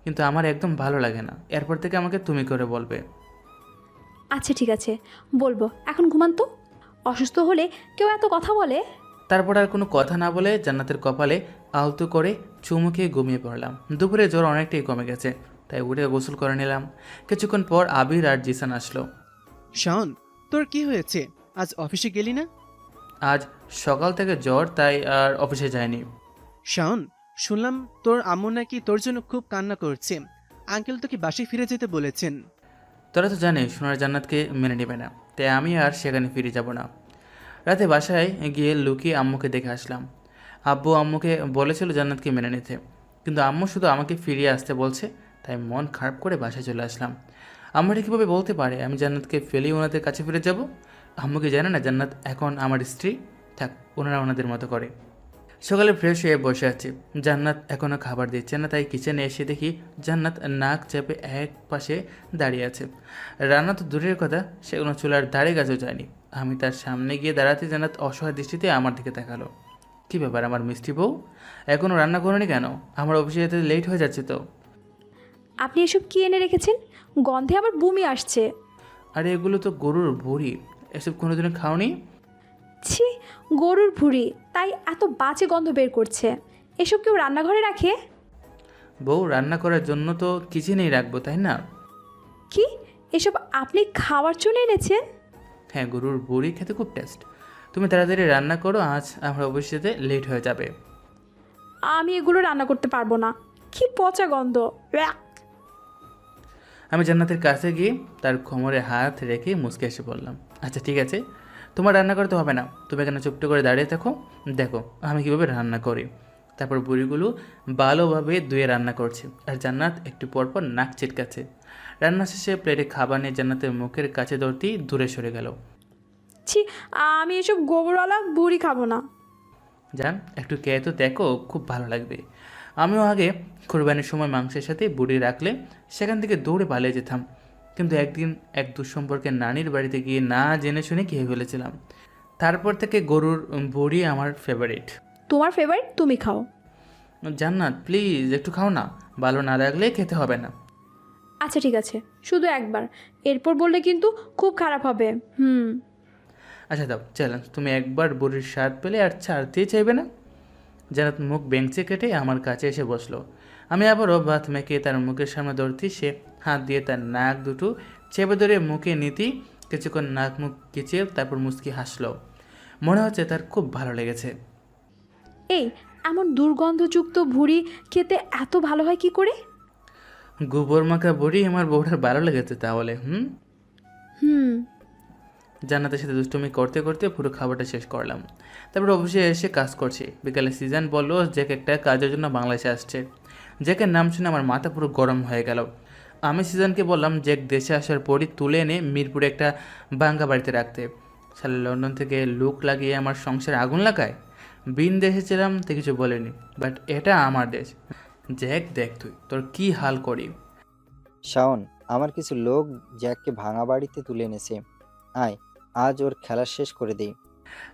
কিন্তু আমার একদম ভালো লাগে না, এরপর থেকে আমাকে তুমি করে বলবে।
আচ্ছা ঠিক আছে, বলবো। এখন ঘুমান তো। অসুস্থ হলে কেউ এত কথা বলে?
তারপর আর কোনো কথা না বলে জান্নাতের কপালে আলতো করে চুমু খেয়ে ঘুমিয়ে পড়লাম। দুপুরে জ্বর অনেকটাই কমে গেছে, তাই উঠে গোসল করে নিলাম। কিছুক্ষণ পর আবির আর জিসান আসলো।
শাওন, তোর কি হয়েছে? আজ অফিসে গেলি না?
আজ সকাল থেকে জ্বর, তাই আর অফিসে যায়নি।
শাওন, শুনলাম তোর আম্মু নাকি তোর জন্য খুব কান্না করছে। আঙ্কেল তোকে বাসায় ফিরে যেতে বলেছেন।
তোরা তো জানিস সোনার জান্নাতকে মেনে নেবে না, তাই আমি আর সেখানে ফিরে যাব না। রাতে বাসায় গিয়ে লুকিয়ে আম্মুকে দেখে আসলাম। আব্বু আম্মুকে বলেছিল জান্নাতকে মেনে নিতে, কিন্তু আম্মু শুধু আমাকে ফিরিয়ে আসতে বলছে, তাই মন খারাপ করে বাসায় চলে আসলাম। আম্মু এটা কীভাবে বলতে পারে আমি জান্নাতকে ফেলেই ওনাদের কাছে ফিরে যাব? আম্মুকে জানে না জান্নাত এখন আমার স্ত্রী? থাক, ওনারা ওনাদের মতো করে। সকালে ফ্রেশ হয়ে বসে আছি, জান্নাত এখনও খাবার দিচ্ছে না, তাই কিচেনে এসে দেখি জান্নাত নাক চেপে এক পাশে দাঁড়িয়ে আছে। রান্না তো দূরের কথা, সে কোনো চুলার ধারে কাছেও যায়নি। আমি তার সামনে গিয়ে দাঁড়াতে জান্নাত অসহায় দৃষ্টিতে আমার দিকে তাকালো। কী ব্যাপার আমার মিষ্টি বউ, এখনও রান্না করেনি কেন? আমার অফিসে যেতে লেট হয়ে যাচ্ছে তো।
আপনি এসব কি এনে রেখেছেন? গন্ধে আবার বমি আসছে।
আরে এগুলো তো গরুর ভুঁড়ি, এসব কোনোদিনও খাওনি?
ছি, গরুর ভুঁড়ি, তাই এত বাজে গন্ধ বের করছে। এসব কেউ রান্নাঘরে রাখে?
বউ রান্না করার জন্য তো কিচেনেই রাখবো, তাই না?
কি, এসব আপনি খাওয়ার জন্য এনেছেন?
হ্যাঁ, গরুর ভুঁড়ি খেতে খুব টেস্ট। তুমি তাড়াতাড়ি রান্না করো, আজ আমার অফিসে যেতে লেট হয়ে যাবে।
আমি এগুলো রান্না করতে পারবো না। কি পচা গন্ধ। ব্যাক।
আমি জান্নাতের কাছে গিয়ে তার কোমরে হাত রেখে মুচকে এসে বললাম, আচ্ছা ঠিক আছে, তোমার রান্না করতে হবে না, তুমি এখানে চুপটি করে দাঁড়িয়ে থাকো, দেখো আমি কীভাবে রান্না করি। তারপর বুড়িগুলো ভালোভাবে ধুয়ে রান্না করছে, আর জান্নাত একটু পরপর নাক ছিটকাচ্ছে। রান্না শেষে প্লেটে খাবার নিয়ে জান্নাতের মুখের কাছে ধরতেই দূরে সরে গেল।
ছি, আমি এসব গোবরওয়ালা বুড়ি খাবো না।
জান, একটু খেয়ে তো দেখো, খুব ভালো লাগবে। আমিও আগে কোরবানির সময় মাংসের সাথে বুড়ি রাখলে সেখান থেকে দৌড়ে পালিয়ে যেতাম, কিন্তু একদিন এক দুঃসম্পর্কের নানির বাড়িতে গিয়ে না জেনে শুনে খেয়ে ফেলেছিলাম। তারপর থেকে গরুর বড়ি আমার ফেভারিট।
তোমার ফেভারিট, তুমি খাও।
জান্নাত প্লিজ একটু খাও না, ভালো না লাগলে খেতে হবে না।
আচ্ছা ঠিক আছে, শুধু একবার, এরপর বললে কিন্তু খুব খারাপ হবে।
আচ্ছা দাও চ্যালেঞ্জ, তুমি একবার বুড়ির স্বাদ পেলে আর ছাড়তেই চাইবে না। জান্নাত মুখ বেঞ্চে কেটে আমার কাছে এসে বসলো। আমি আবারও ভাত মেখে তার মুখের সামনে ধরতে সে হাত দিয়ে তার নাক দুটো চেপে ধরে মুখে নিতেই কিছুক্ষণ নাক মুখ কেচে তারপর মুচকি হাসলো। মনে হচ্ছে তার খুব ভালো লেগেছে।
এই, এমন দুর্গন্ধযুক্ত ভুঁড়ি খেতে এত ভালো হয় কি করে?
গোবর মাখা বড়ি আমার বউটার ভালো লেগেছে তাহলে।
হুম।
জান্নাতের সাথে দুষ্টুমি করতে করতে পুরো খাবারটা শেষ করলাম। তারপর অফিসে এসে কাজ করছি। বিকালে সিজন বললো জ্যাক একটা কাজের জন্য বাংলাদেশে আসছে। জ্যাকের নাম শুনে আমার মাথা পুরো গরম হয়ে গেল। আমি সিজনকে বললাম জ্যাক দেশে আসার পরই তুলে এনে মিরপুরে একটা বাঙ্গা বাড়িতে রাখতে। সালে লন্ডন থেকে লুক লাগিয়ে আমার সংসারে আগুন লাগায়। বিন দেশে ছিলাম তো কিছু বলেনি, বাট এটা আমার দেশ। জ্যাক দেখ তুই তোর কি হাল করি।
শাওন, আমার কিছু লোক জ্যাককে ভাঙা বাড়িতে তুলে এনেছে। আয়, আজ ওর খেলা শেষ করে দেই।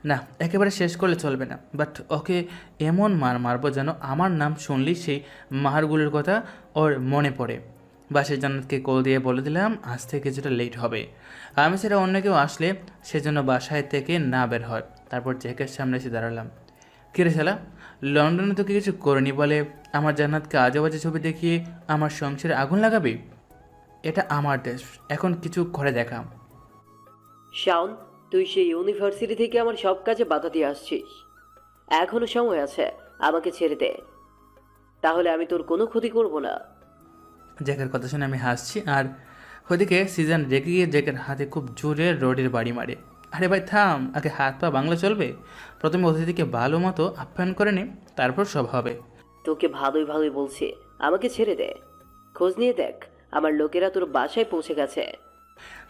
না, একেবারে শেষ করলে চলবে না, বাট ওকে এমন মার মারবো যেন আমার নাম শুনলেই সেই মারগুলোর কথা ওর মনে পড়ে। বাসের জান্নাতকে কল দিয়ে বলে দিলাম আজ থেকে কিছুটা লেট হবে। আমি সেটা অন্য কেউ আসলে সেজন্য বাসায় থেকে না বের হয়। তারপর জ্যাকের সামনে এসে দাঁড়ালাম। কিরে শালা, লন্ডনে তো কিছু করিনি বলে আমার জান্নাতকে আজে বাজে ছবি দেখিয়ে আমার সংসারে আগুন লাগাবি? এটা আমার দেশ, এখন কিছু করে দেখা।
শাওন, তুই সেই ইউনিভার্সিটি থেকে আমার সব কাজে বাধা দিয়ে আসছিস। এখনো সময় আছে, আমাকে ছেড়ে দে, তাহলে আমি তোর কোনো ক্ষতি করব না।
জ্যাকের কথা শুনে আমি হাসছি, আর ওদিকে সিজন রেগে গিয়ে জ্যাকের হাতে খুব জোরে রডের বাড়ি মারে। আরে ভাই থাম, আগে হাত পা বাংলা চলবে। প্রথমে অতিথিকে ভালো মতো আপ্যায়ন করে নে, তারপর সব হবে।
তোকে ভালোই ভালোই বলছি, আমাকে ছেড়ে দে। খোঁজ নিয়ে দেখ, আমার লোকেরা তোর বাসায় পৌঁছে গেছে।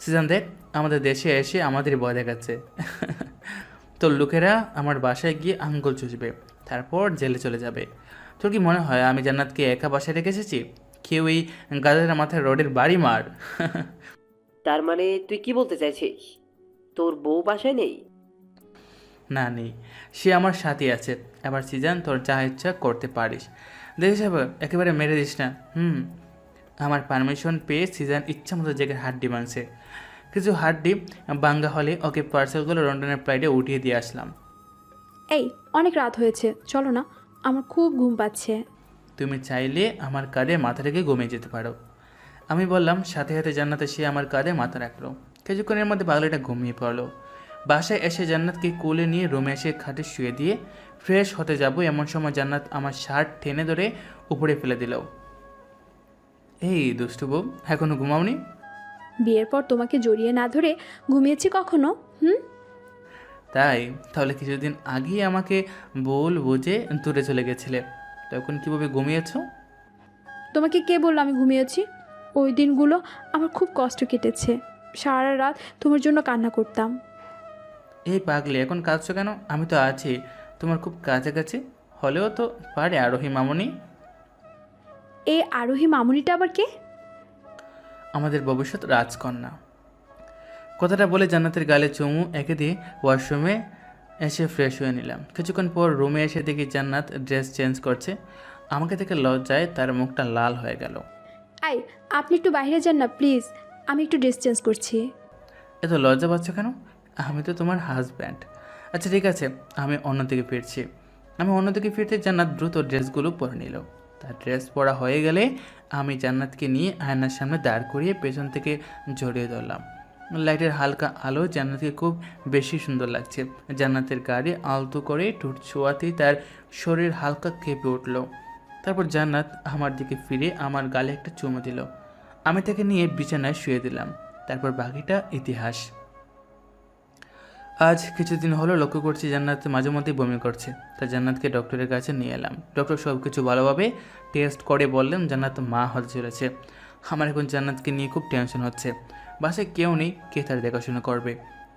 সিজন দেখ, আমাদের দেশে এসে আমাদের ভয় দেখাচ্ছে। তোর লোকেরা আমার বাসায় গিয়ে আঙ্গুল চুষবে, তারপর জেলে চলে যাবে। তোর কি মনে হয় আমি জান্নাতকে একা বাসায় রেখে এসেছি? কেউ এই গাধার মাথায় রডের বাড়ি মার।
তার মানে তুই কি বলতে চাইছিস, তোর বউ বাসায় নেই?
না নেই, সে আমার সাথে আছে। এবার সিজান তোর যা ইচ্ছা করতে পারিস, দেখিস একেবারে মেরে দিস না। আমার পারমিশন পেয়ে সিজান ইচ্ছা মতো জায়গায় হাড্ডি ভাঙছে। কিছু হাড্ডি ভাঙ্গা হলে ওকে পার্সেলগুলো লন্ডনের ফ্লাইটে উঠিয়ে দিয়ে আসলাম।
এই অনেক রাত হয়েছে, চলো না, আমার খুব ঘুম পাচ্ছে।
তুমি চাইলে আমার কাঁধে মাথা রেখে ঘুমিয়ে যেতে পারো, আমি বললাম। সাথে সাথে জান্নাত সে আমার কাঁধে মাথা রাখলো। কিছুক্ষণের মধ্যে পাগলাটা ঘুমিয়ে পড়লো। বাসায় এসে জান্নাতকে কোলে নিয়ে রুমে এসে খাটে শুয়ে দিয়ে ফ্রেশ হতে যাব, এমন সময় জান্নাত আমার শার্ট টেনে ধরে উপরে ফেলে দিল। এই দুষ্টু বউ, এখনো ঘুমাওনি?
বিয়ের পর তোমাকে জড়িয়ে না ধরে ঘুমিয়েছি কখনো?
তাই? তাহলে কিছুদিন আগেই আমাকে বল বুঝে দূরে চলে গেছিলে, তখন কীভাবে ঘুমিয়েছ?
তোমাকে কে বললো আমি ঘুমিয়েছি? ওই দিনগুলো আমার খুব কষ্ট কেটেছে, সারা রাত তোমার জন্য কান্না করতাম।
এই পাগলি, এখন কাঁদছো কেন? আমি তো আছি তোমার খুব কাছাকাছি, হলেও তো পারে আরোহী মামনি।
এই আরোহী মামুনিটা আবার কে?
আমাদের ভবিষ্যৎ রাজকন্যা। কথাটা বলে জান্নাতের গালে চুমু এঁকে দিয়ে ওয়াশরুমে এসে ফ্রেশ হয়ে নিলাম। কিছুক্ষণ পর রুমে এসে দেখি জান্নাত ড্রেস চেঞ্জ করছে। আমাকে দেখে লজ্জায় তার মুখটা লাল হয়ে গেল।
আই, আপনি একটু বাইরে যান না প্লিজ, আমি একটু ড্রেস চেঞ্জ করছি।
এত লজ্জা পাচ্ছ কেন? আমি তো তোমার হাজব্যান্ড। আচ্ছা ঠিক আছে, আমি অন্যদিকে ফিরছি। আমি অন্যদিকে ফিরতে জান্নাত দ্রুত ড্রেসগুলো পরে নিল। তার ড্রেস পরা হয়ে গেলে আমি জান্নাতকে নিয়ে আয়নার সামনে দাঁড় করিয়ে পেছন থেকে জড়িয়ে ধরলাম। লাইটের হালকা আলো জান্নাতকে খুব বেশি সুন্দর লাগছে। জান্নাতের গাড়ি আলতো করে ঠোঁট ছোঁয়াতেই তার শরীর হালকা কেঁপে উঠল। তারপর জান্নাত আমার দিকে ফিরে আমার গালে একটা চুমু দিল। আমি তাকে নিয়ে বিছানায় শুয়ে দিলাম। তারপর বাকিটা ইতিহাস। আজ কিছুদিন হলো লক্ষ্য করছি জান্নাত মাঝে মধ্যেই বমি করছে। তা জান্নাতকে ডক্টরের কাছে নিয়ে এলাম। ডক্টর সব কিছু ভালোভাবে টেস্ট করে বললেন জান্নাত মা হতে চলেছে। আমার এখন জান্নাতকে নিয়ে খুব টেনশন হচ্ছে। বাসায় কেউ নেই, কে তার দেখাশোনা করবে?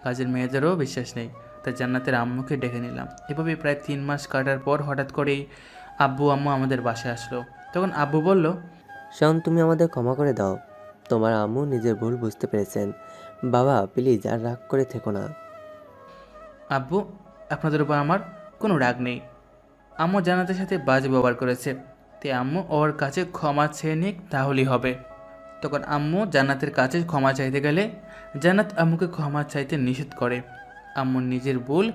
কাজের মেয়েদেরও বিশ্বাস নেই। তাই জান্নাতের আম্মুকে ডেকে নিলাম। এভাবে প্রায় 3 মাস কাটার পর হঠাৎ করেই আব্বু আম্মু আমাদের বাসায় আসলো। তখন আব্বু বলল,
শাওন, তুমি আমাদের ক্ষমা করে দাও। তোমার আম্মু নিজের ভুল বুঝতে পেরেছেন। বাবা প্লিজ আর রাগ করে থেকো না।
আব্বু, আপনাদের উপর আমার কোনো রাগ নেই। আম্মু জান্নাতের সাথে বাজে ব্যবহার করেছে, তে আম্মু ওর কাছে ক্ষমা চেয়ে নিক, তাহলেই হবে। তখন আম্মু জান্নাতের কাছে ক্ষমা চাইতে গেলে জান্নাত আম্মুকে ক্ষমা চাইতে নিষেধ করে। আম্মু নিজের ভুল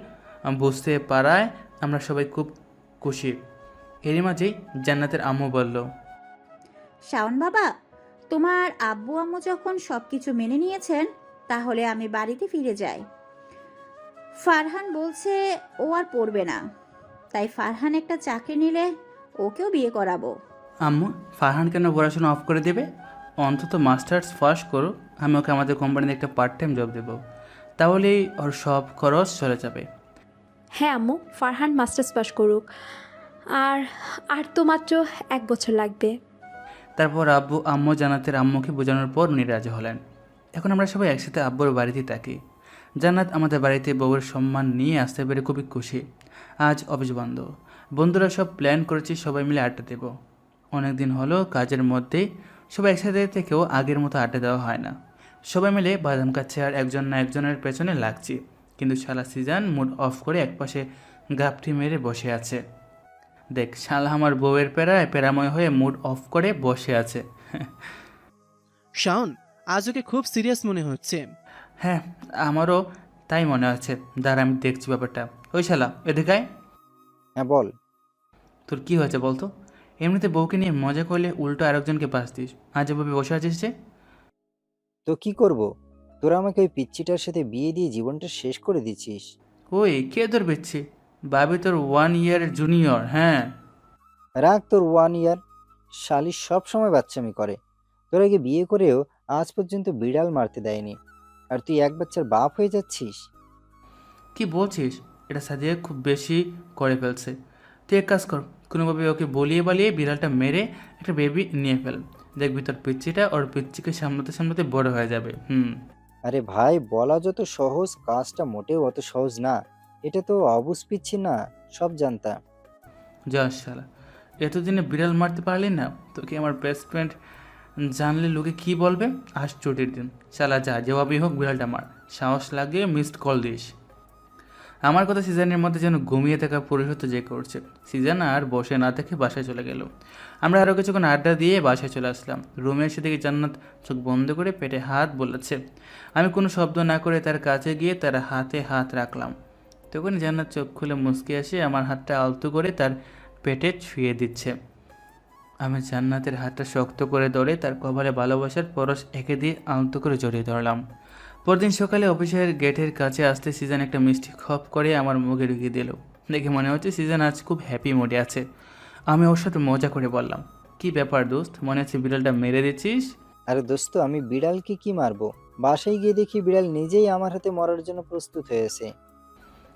বুঝতে পারায় আমরা সবাই খুব খুশি। এরই মাঝেই জান্নাতের আম্মু বলল,
শাওন বাবা, তোমার আব্বু আম্মু যখন সব কিছু মেনে নিয়েছেন, তাহলে আমি বাড়িতে ফিরে যাই। ফারহান বলছে ও আর পড়বে না, তাই ফারহান একটা চাকরি নিলে ওকেও বিয়ে করাবো।
আম্মু, ফারহান কেন পড়াশোনা অফ করে দেবে? অন্তত মাস্টার্স ফার্স্ট করুক, আমি ওকে আমাদের কোম্পানিতে একটা পার্ট টাইম জব দেবো, তাহলেই ওর সব খরচ চলে যাবে।
হ্যাঁ আম্মু, ফারহান মাস্টার্স পাস করুক, আর আর তো মাত্র 1 বছর লাগবে।
তারপর আব্বু আম্মু জান্নাতের আম্মুকে বোঝানোর পর উনি রাজি হলেন। এখন আমরা সবাই একসাথে আব্বুর বাড়িতে থাকি। জান্নাত আমাদের বাড়িতে বউয়ের সম্মান নিয়ে আসতে পেরে খুবই খুশি। আজ অফিস বন্ধ, বন্ধুরা সব প্ল্যান করেছি সবাই মিলে আড্ডা দেব। অনেক দিন হলো কাজের মধ্যেই সবাই একসাথে থেকেও আগের মতো আড্ডা দেওয়া হয় না। সবাই মিলে বাদাম খাচ্ছে আর একজন না একজনের পেছনে লাগছি। কিন্তু শালা সিজান মুড অফ করে একপাশে গাপটি মেরে বসে আছে। দেখ শালা আমার বউয়ের পেরায় পেরাময় হয়ে মুড অফ করে বসে আছে।
শাওন, আজ ওকে খুব সিরিয়াস মনে হচ্ছে।
হ্যাঁ, আমারও তাই মনে হচ্ছে। দাঁড়া, আমি দেখছি ব্যাপারটা। ওই শালা, এদিকে আয়।
হ্যাঁ বল।
তোর কি হয়েছে বলতো? এমনিতে বউকে নিয়ে মজা করলে উল্টো আরেকজনকে বাস দিস, আজ এভাবে বসে আছিস যে?
তো কি করব? তোরা আমাকে ওই পিচ্চিটার সাথে বিয়ে দিয়ে জীবনটা শেষ করে দিচ্ছিস।
ওই কে তোর বেচছি? ভাবি তোর 1 ইয়ার জুনিয়র। হ্যাঁ,
রাখ তোর 1 ইয়ার। শালি সব সময় বাচ্চামি করে। তোর আগে বিয়ে করেও আজ পর্যন্ত বিড়াল মারতে দেয়নি, আর তুই এক বাচ্চার বাপ হয়ে যাচ্ছিস।
কি বলছিস? এটা সাদিয়া খুব বেশি করে ফেলছে। তুই এক কাজ কর, কোনোভাবে ওকে বলিয়ে বালিয়ে বিড়ালটা মেরে একটা বেবি নিয়ে ফেল। দেখবি তোর পিচ্চিটা ওর পিচ্চিকে সামলাতে সামলাতে বড় হয়ে যাবে।
আরে ভাই, বলা যত সহজ, কাজটা মোটেও অত সহজ না। এটা তো অবুঝ পিচ্ছি না, সব জানতাম।
যা শালা, এতদিনে বিড়াল মারতে পারলি না? তোকে আমার বেস্ট ফ্রেন্ড জানলে লোকে কি বলবে? আজ ছুটির দিন, শালা যা, যেভাবেই হোক বিড়ালটা মার। সাহস লাগে মিসড কল দিস। আমার কথা সিজনের মধ্যে যেন ঘুমিয়ে থাকা পুরুষত্ব যে করছে। সিজন আর বসে না থেকে বাসায় চলে গেল। আমরা আরও কিছুক্ষণ আড্ডা দিয়ে বাসায় চলে আসলাম। রুমে এসে দেখি জান্নাত চোখ বন্ধ করে পেটে হাত বোলাচ্ছে। আমি কোনো শব্দ না করে তার কাছে গিয়ে তার হাতে হাত রাখলাম। তখন জান্নাত চোখ খুলে মুচকে আসে আমার হাতটা আলতো করে তার পেটে ছুঁয়ে দিচ্ছে। আমি জান্নাতের হাতটা শক্ত করে ধরে তার কপালে ভালোবাসার পরশ এঁকে দিয়ে আলতো করে জড়িয়ে ধরলাম। পরদিন সকালে অফিসের গেটের কাছে আসতে সিজন একটা মিষ্টি খপ করে আমার মুখে ঢুকিয়ে দিল। দেখে মনে হচ্ছে সিজন আজ খুব হ্যাপি মুডে আছে। আমি ওর সাথে মজা করে বললাম, কি ব্যাপার দোস্ত, মনে হচ্ছে বিড়ালটা মেরে দিচ্ছিস?
আরে দোস্ত, আমি বিড়ালকে কি মারবো? বাসায় গিয়ে দেখি বিড়াল নিজেই আমার হাতে মরার জন্য প্রস্তুত হয়েছে।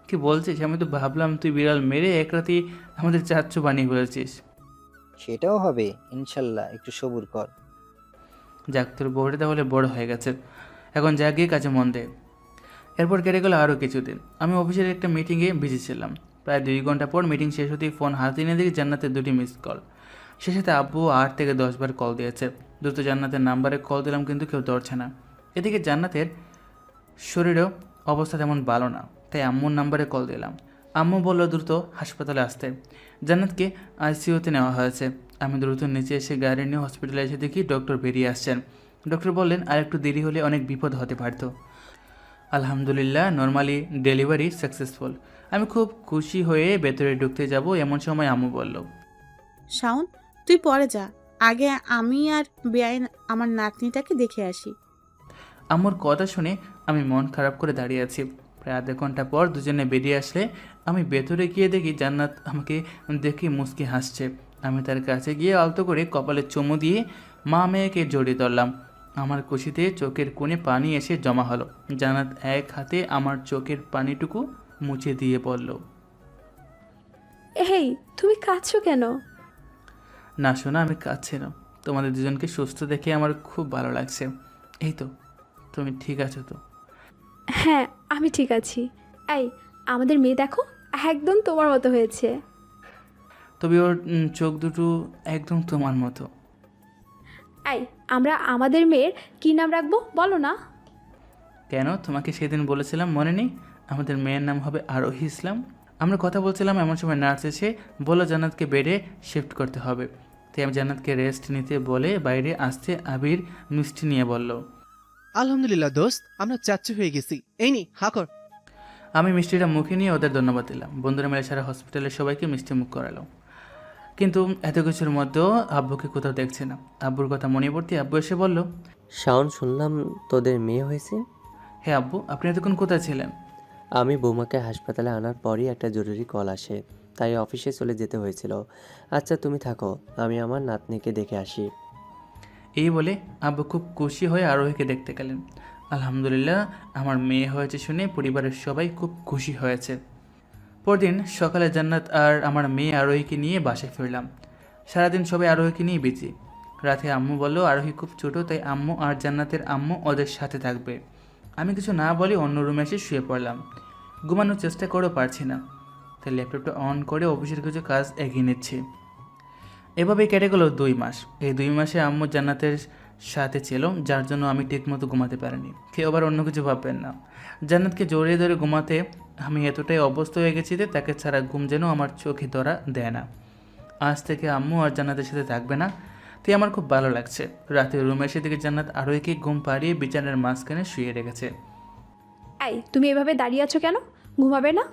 কি বলছিস? আমি তো ভাবলাম তুই বিড়াল মেরে এক রাতেই আমাদের চাচ্চু বানিয়ে ফেলেছিস।
সেটাও হবে ইনশাল্লাহ, একটু সবুর কর।
যাক, তোর বউটা তাহলে বড় হয়ে গেছে, এখন যা গিয়ে কাজে মন দে। এরপর কেটে গেল আরও কিছুদিন। আমি অফিসের একটা মিটিংয়ে বিজি ছিলাম। প্রায় 2 ঘন্টা পর মিটিং শেষ হতেই ফোন হাতে নিয়ে দেখি জান্নাতের 2টি মিস কল। সে সাথে আব্বু 8 থেকে 10 বার কল দিয়েছে। দ্রুত জান্নাতের নাম্বারে কল দিলাম কিন্তু কেউ ধরছে না। এদিকে জান্নাতের শরীরেও অবস্থা তেমন ভালো না, তাই আম্মুর নাম্বারে কল দিলাম। আম্মু বলল দ্রুত হাসপাতালে আসতে। জান্নাতকে আইসিইউতে নেওয়া হয়েছে। আমি দ্রুত নিচে এসে গাড়ি নিয়ে হসপিটালে এসে দেখি ডক্টর বেরিয়ে আসছেন। ডক্টর বললেন আর একটু দেরি হলে অনেক বিপদ হতে পারত। আলহামদুলিল্লাহ, নর্মালি ডেলিভারি সাকসেসফুল। আমি খুব খুশি হয়ে ভেতরে ঢুকতে যাব এমন সময় আম্মু বলল,
শাওন, তুই পরে যা, আগে আমি আর বেআইন আমার নাতনিটাকে দেখে আসি।
আম্মুর কথা শুনে আমি মন খারাপ করে দাঁড়িয়ে আছি। প্রায় আধা ঘন্টা পর দুজনে বেরিয়ে আসলে আমি ভেতরে গিয়ে দেখি জান্নাত আমাকে দেখে মুচকি হাসছে। আমি তার কাছে গিয়ে আলতো করে কপালে চুমু দিয়ে মা মেয়েকে জড়িয়ে ধরলাম। আমার খুশিতে চোখের কোণে পানি এসে জমা হলো। জান্নাত এক হাতে আমার চোখের পানিটুকু মুছে দিয়ে বলল,
এই তুমি কাঁদছো কেন?
না শোনা, আমি কাঁদছি না। তোমাদের দুজনকে সুস্থ দেখে আমার খুব ভালো লাগছে। এই তো, তুমি ঠিক আছো তো?
হ্যাঁ, আমি ঠিক আছি। এই, আমাদের মেয়ে দেখো, একদম তোমার মতো হয়েছে।
তবে ওর চোখ দুটো একদম তোমার মতো।
এই, আমরা আমাদের মেয়ের কী নাম রাখবো বলো না?
কেন, তোমাকে সেদিন বলেছিলাম মনে নেই? আমাদের মেয়ের নাম হবে আরোহী ইসলাম। আমরা কথা বলছিলাম এমন সময় নার্স এসে বলল জান্নাতকে বেডে শিফট করতে হবে। তাই আমি জান্নাতকে রেস্ট নিতে বলে বাইরে আসতে আবির মিষ্টি নিয়ে বলল।
আলহামদুলিল্লাহ দোস্ত, আমরা চাচ্চু হয়ে গেছি। এই নি হাকর।
আমি মিষ্টিটা মুখে নিয়ে ওদের ধন্যবাদ দিলাম। বন্ধুরা মিলে সারা হসপিটালের সবাইকে মিষ্টি মুখ করালো। কিন্তু এত কিছুর মধ্যেও আব্বুকে কোথাও দেখছে না। আব্বুর কথা মনে পড়তে আব্বু এসে বলল,
শাওন, শুনলাম তোদের মেয়ে হয়েছে।
হ্যাঁ আব্বু, আপনি এতক্ষণ কোথায় ছিলেন?
আমি বৌমাকে হাসপাতালে আনার পরই একটা জরুরি কল আসে, তাই অফিসে চলে যেতে হয়েছিল। আচ্ছা তুমি থাকো, আমি আমার নাতনিকে দেখে আসি।
এই বলে আব্বু খুব খুশি হয়ে আরোহীকে দেখতে গেলেন। আলহামদুলিল্লাহ, আমার মেয়ে হয়েছে শুনে পরিবারের সবাই খুব খুশি হয়েছে। পরদিন সকালে জান্নাত আর আমার মেয়ে আরোহীকে নিয়ে বাসায় ফিরলাম। সারাদিন সবাই আরোহীকে নিয়ে বিজি। রাতে আম্মু বলল আরোহী খুব ছোটো, তাই আম্মু আর জান্নাতের আম্মু ওদের সাথে থাকবে। আমি কিছু না বলে অন্য রুমে এসে শুয়ে পড়লাম। ঘুমানোর চেষ্টা করেও পারছি না, তাই ল্যাপটপটা অন করে অফিসের কিছু কাজ এগিয়ে নিচ্ছি। এভাবেই কেটে গেল 2 মাস। এই 2 মাসে আম্মু জান্নাতের সাথে ছিল, যার জন্য আমি ঠিকমতো ঘুমাতে পারিনি। কেউ আবার অন্য কিছু ভাববেন না। জান্নাতকে জড়িয়ে ধরে ঘুমাতে আমি এতটাই অভ্যস্ত হয়ে গেছি যে তাকে ছাড়া ঘুম যেন আমার চোখে ধরা দেয় না। আজ থেকে আম্মু আর জান্নাতের সাথে থাকবে না, তাই আমার খুব ভালো লাগছে। রাতে রুমে এসে থেকে জান্নাত আরোহীকে ঘুম পাড়িয়ে বিছানার মাঝখানে শুয়ে রেখেছে।
এই, তুমি এভাবে দাঁড়িয়ে আছো কেন? ঘুমাবে না?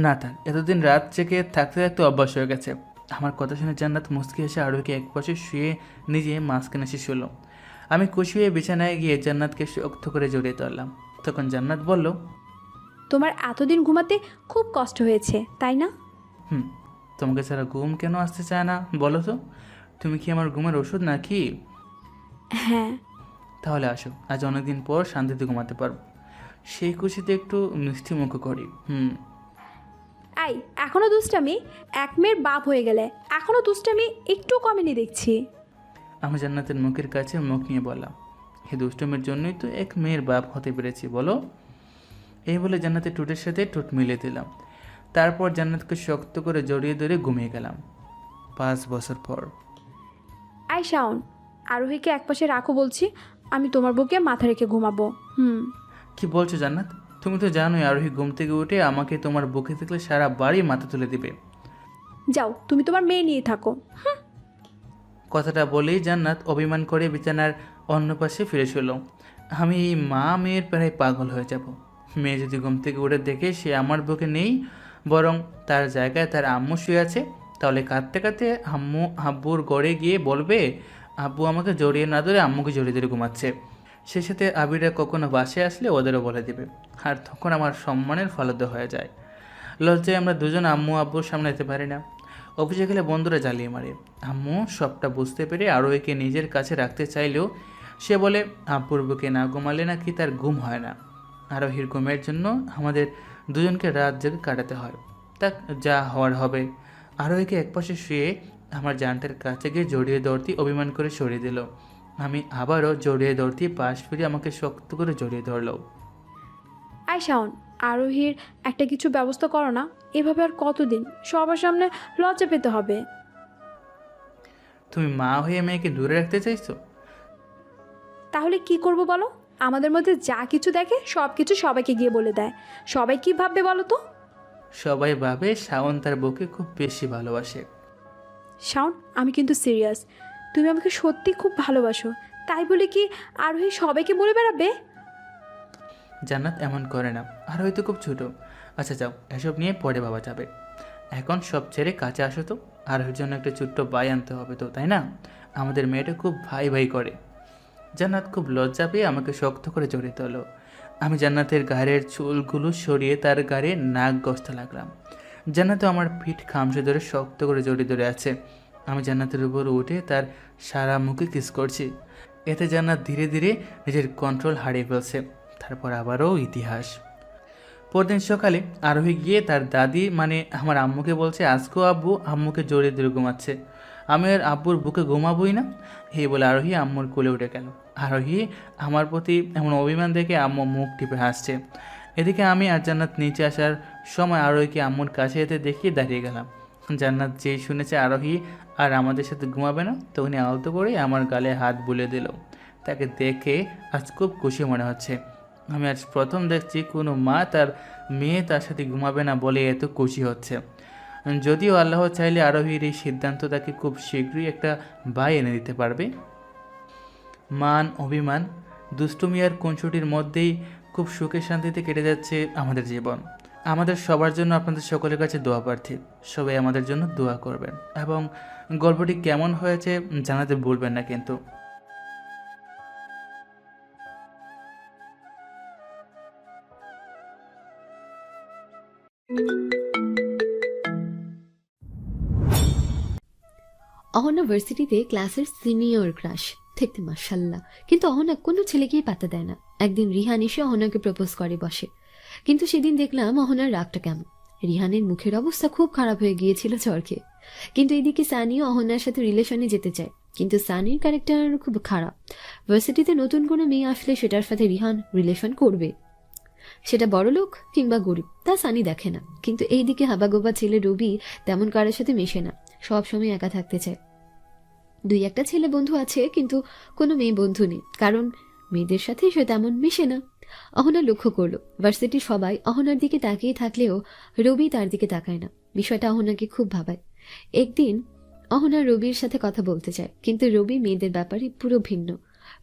না থাক, এতদিন রাত জেগে থাকতে থাকতে অভ্যাস হয়ে গেছে। আমার কথা শুনে জান্নাত মুচকি এসে আরোহীকে একপাশে শুয়ে নিজে মাঝখানে এসে শুল। আমি খুশি হয়ে বিছানায় গিয়ে জান্নাতকে শক্ত করে জড়িয়ে ধরলাম। তখন জান্নাত বলল,
তোমার এতদিন ঘুমাতে খুব কষ্ট হয়েছে তাই না?
তোমাকে ছাড়া ঘুম কেন আসতে চায় না বলো তো? তুমি কি আমার ঘুমের ওষুধ নাকি?
হ্যাঁ।
তাহলে আসো, আজ অনেকদিন পর শান্তিতে ঘুমাতে পারবো। সেই খুশিতে একটু মিষ্টি মুখ করি।
এই, এখনো দুষ্টামি? এক মেয়ের বাপ হয়ে গেলে এখনো দুষ্টামি একটু কমেনি দেখছি।
আমি জান্নাতের মুখের কাছে মুখ নিয়ে বললাম, হে দুষ্টমের জন্যই তো এক মেয়ের বাপ হতে পেরেছি বলো। এই বলে জান্নাতের ঠোঁটের সাথে ঠোঁট মিলিয়ে দিলাম। তারপর জান্নাতকে শক্ত করে জড়িয়ে ধরে ঘুমিয়ে গেলাম। 5 বছর পর।
এই শাওন, আরোহীকে একপাশে রাখো বলছি, আমি তোমার বুকে মাথা রেখে ঘুমাবো।
কি বলছো জান্নাত? তুমি তো জানোই আরোহী ঘুম থেকে উঠে আমাকে তোমার বুকে থাকলে সারা বাড়ি মাথা তুলে দিবে।
যাও, তুমি তোমার মেয়ে নিয়ে থাকো।
কথাটা বলেই জান্নাত অভিমান করে বিছানার অন্য পাশে ফিরে শুলো। আমি এই মা মেয়ের প্রায় পাগল হয়ে যাব। মেয়ে যদি ঘুম থেকে উঠে দেখে সে আমার বুকে নেই, বরং তার জায়গায় তার আম্মু শুয়ে আছে, তাহলে কাঁদতে কাঁদতে আব্বুর ঘরে গিয়ে বলবে আব্বু আমাকে জড়িয়ে না ধরে আম্মুকে জড়িয়ে ধরে ঘুমাচ্ছে। সে সাথে আবিরা কখনো বাসে আসলে ওদেরও বলে দেবে, আর তখন আমার সম্মানের ফলদ হয়ে যায়। লজ্জায় আমরা দুজন আম্মু আব্বুর সামনে যেতে পারি না। অফিসে গেলে বন্ধুরা জ্বালিয়ে মারে। আম্মু সবটা বুঝতে পেরে আরোহীকে নিজের কাছে রাখতে চাইলেও সে বলে আব্বুর বুকে না ঘুমালে নাকি তার ঘুম হয় না। আরোহীর ঘুমের জন্য আমাদের দুজনকে রাত জেগে কাটাতে হয়। তা যা হওয়ার হবে। আরোহীকে একপাশে শুয়ে আমার জানটার কাছে গিয়ে জড়িয়ে ধরতে অভিমান করে সরিয়ে দিল। আমি আবারও জড়িয়ে ধরতে পাশ ফিরে আমাকে শক্ত করে জড়িয়ে ধরল।
আয় শাওন, আরোহীর একটা কিছু ব্যবস্থা করো না। এভাবে আর কতদিন সবার সামনে লজ্জা পেতে হবে?
তুমি মা হয়ে মেয়েকে দূরে রাখতে চাইছো?
তাহলে কি করব বলো? আমাদের মধ্যে যা কিছু দেখে সব কিছু সবাইকে গিয়ে বলে দেয়। সবাই কি ভাববে বলো তো?
সবাই ভাবে শাওন তার বউকে খুব বেশি ভালোবাসে।
শাওন, আমি কিন্তু সিরিয়াস। তুমি আমাকে সত্যি খুব ভালোবাসো, তাই বলে কি আরোহী সবাইকে বলে বেড়াবে?
জান্নাত এমন করে না, আর হয়তো খুব ছোট। আচ্ছা যাও, এসব নিয়ে পরে ভাবা যাবে। এখন সব ছেড়ে কাছে আসো তো। আর ওর জন্য একটা ছোট্ট ভাই আনতে হবে তো, তাই না? আমাদের মেয়েটা খুব ভাই ভাই করে। জান্নাত খুব লজ্জা পেয়ে আমাকে শক্ত করে জড়িয়ে তোলো। আমি জান্নাতের গায়ের চুলগুলো সরিয়ে তার গায়ে নাক গসতে লাগলাম। জান্নাতও আমার পিঠ খামচে ধরে শক্ত করে জড়িয়ে ধরে আছে। আমি জান্নাতের উপর উঠে তার সারা মুখে কিস করছি। এতে জান্নাত ধীরে ধীরে নিজের কন্ট্রোল হারিয়ে ফেলছে। তারপর আবারও ইতিহাস। পরদিন সকালে আরোহী গিয়ে তার দাদি মানে আমার আম্মুকে বলছে আজকেও আব্বু আম্মুকে জড়িয়ে ধরে ঘুমাচ্ছে। আমি আর আব্বুর বুকে ঘুমাবোই না? এই বলে আরোহী আম্মুর কোলে উঠে গেল। আরোহী আমার প্রতি এমন অভিমান দেখে আম্মু মুখ টিপে হাসছে। এদিকে আমি আর জান্নাত নিচে আসার সময় আরোহীকে আম্মুর কাছে যেতে দেখিয়ে দাঁড়িয়ে গেলাম। জান্নাত যেই শুনেছে আরোহী আর আমাদের সাথে ঘুমাবে না, তখনই আলতো করে আমার গালে হাত বুলিয়ে দিল। তাকে দেখে আজ খুব খুশি মনে হচ্ছে। আমি আজ প্রথম দেখছি কোনো মা তার মেয়ে তার সাথে ঘুমাবে না বলে এত খুশি হচ্ছে। যদিও আল্লাহ চাইলে আরোহীর এই সিদ্ধান্ত তাকে খুব শীঘ্রই একটা ভাই এনে দিতে পারবে। মান অভিমান দুষ্টুমি আর খুনসুটির মধ্যেই খুব সুখে শান্তিতে কেটে যাচ্ছে আমাদের জীবন। আমাদের সবার জন্য আপনাদের সকলের কাছে দোয়া প্রার্থী। সবাই আমাদের জন্য দোয়া করবেন এবং গল্পটি কেমন হয়েছে জানাতে ভুলবেন না কিন্তু।
অহনা ভার্সিটিতে ক্লাসের সিনিয়র ক্রাশ, দেখতে মাশাল্লাহ, কিন্তু অহনা কোনো ছেলেকেই পাত্তা দেয় না। একদিন রিহান এসে অহনাকে প্রপোজ করে বসে, কিন্তু সেদিন দেখলাম অহনার রাগটা কেমন। রিহানের মুখের অবস্থা খুব খারাপ হয়ে গিয়েছিল জ্বর খেয়ে। কিন্তু এদিকে সানিও অহনার সাথে রিলেশনে যেতে চায়, কিন্তু সানির ক্যারেক্টার খুব খারাপ। ভার্সিটিতে নতুন কোনো মেয়ে আসলে সেটার সাথে রিহান রিলেশন করবে, সেটা বড়লোক কিংবা গরিব তা সানি দেখে না। কিন্তু এইদিকে হাবাগোবা ছেলে রবি তেমন কারোর সাথে মেশে না, সবসময় একা থাকতে চায়। দুই একটা ছেলে বন্ধু আছে, কিন্তু কোনো মেয়ে বন্ধু নেই, কারণ মেয়েদের সাথে সে তেমন মিশে না। অহনা লক্ষ্য করলো ভার্সিটির সবাই অহনার দিকে তাকিয়ে থাকলেও রবি তার দিকে তাকায় না। বিষয়টা অহনাকে খুব ভাবায়। একদিন অহনা রবির সাথে কথা বলতে চায়, কিন্তু রবি মেয়েদের ব্যাপারে পুরো ভিন্ন।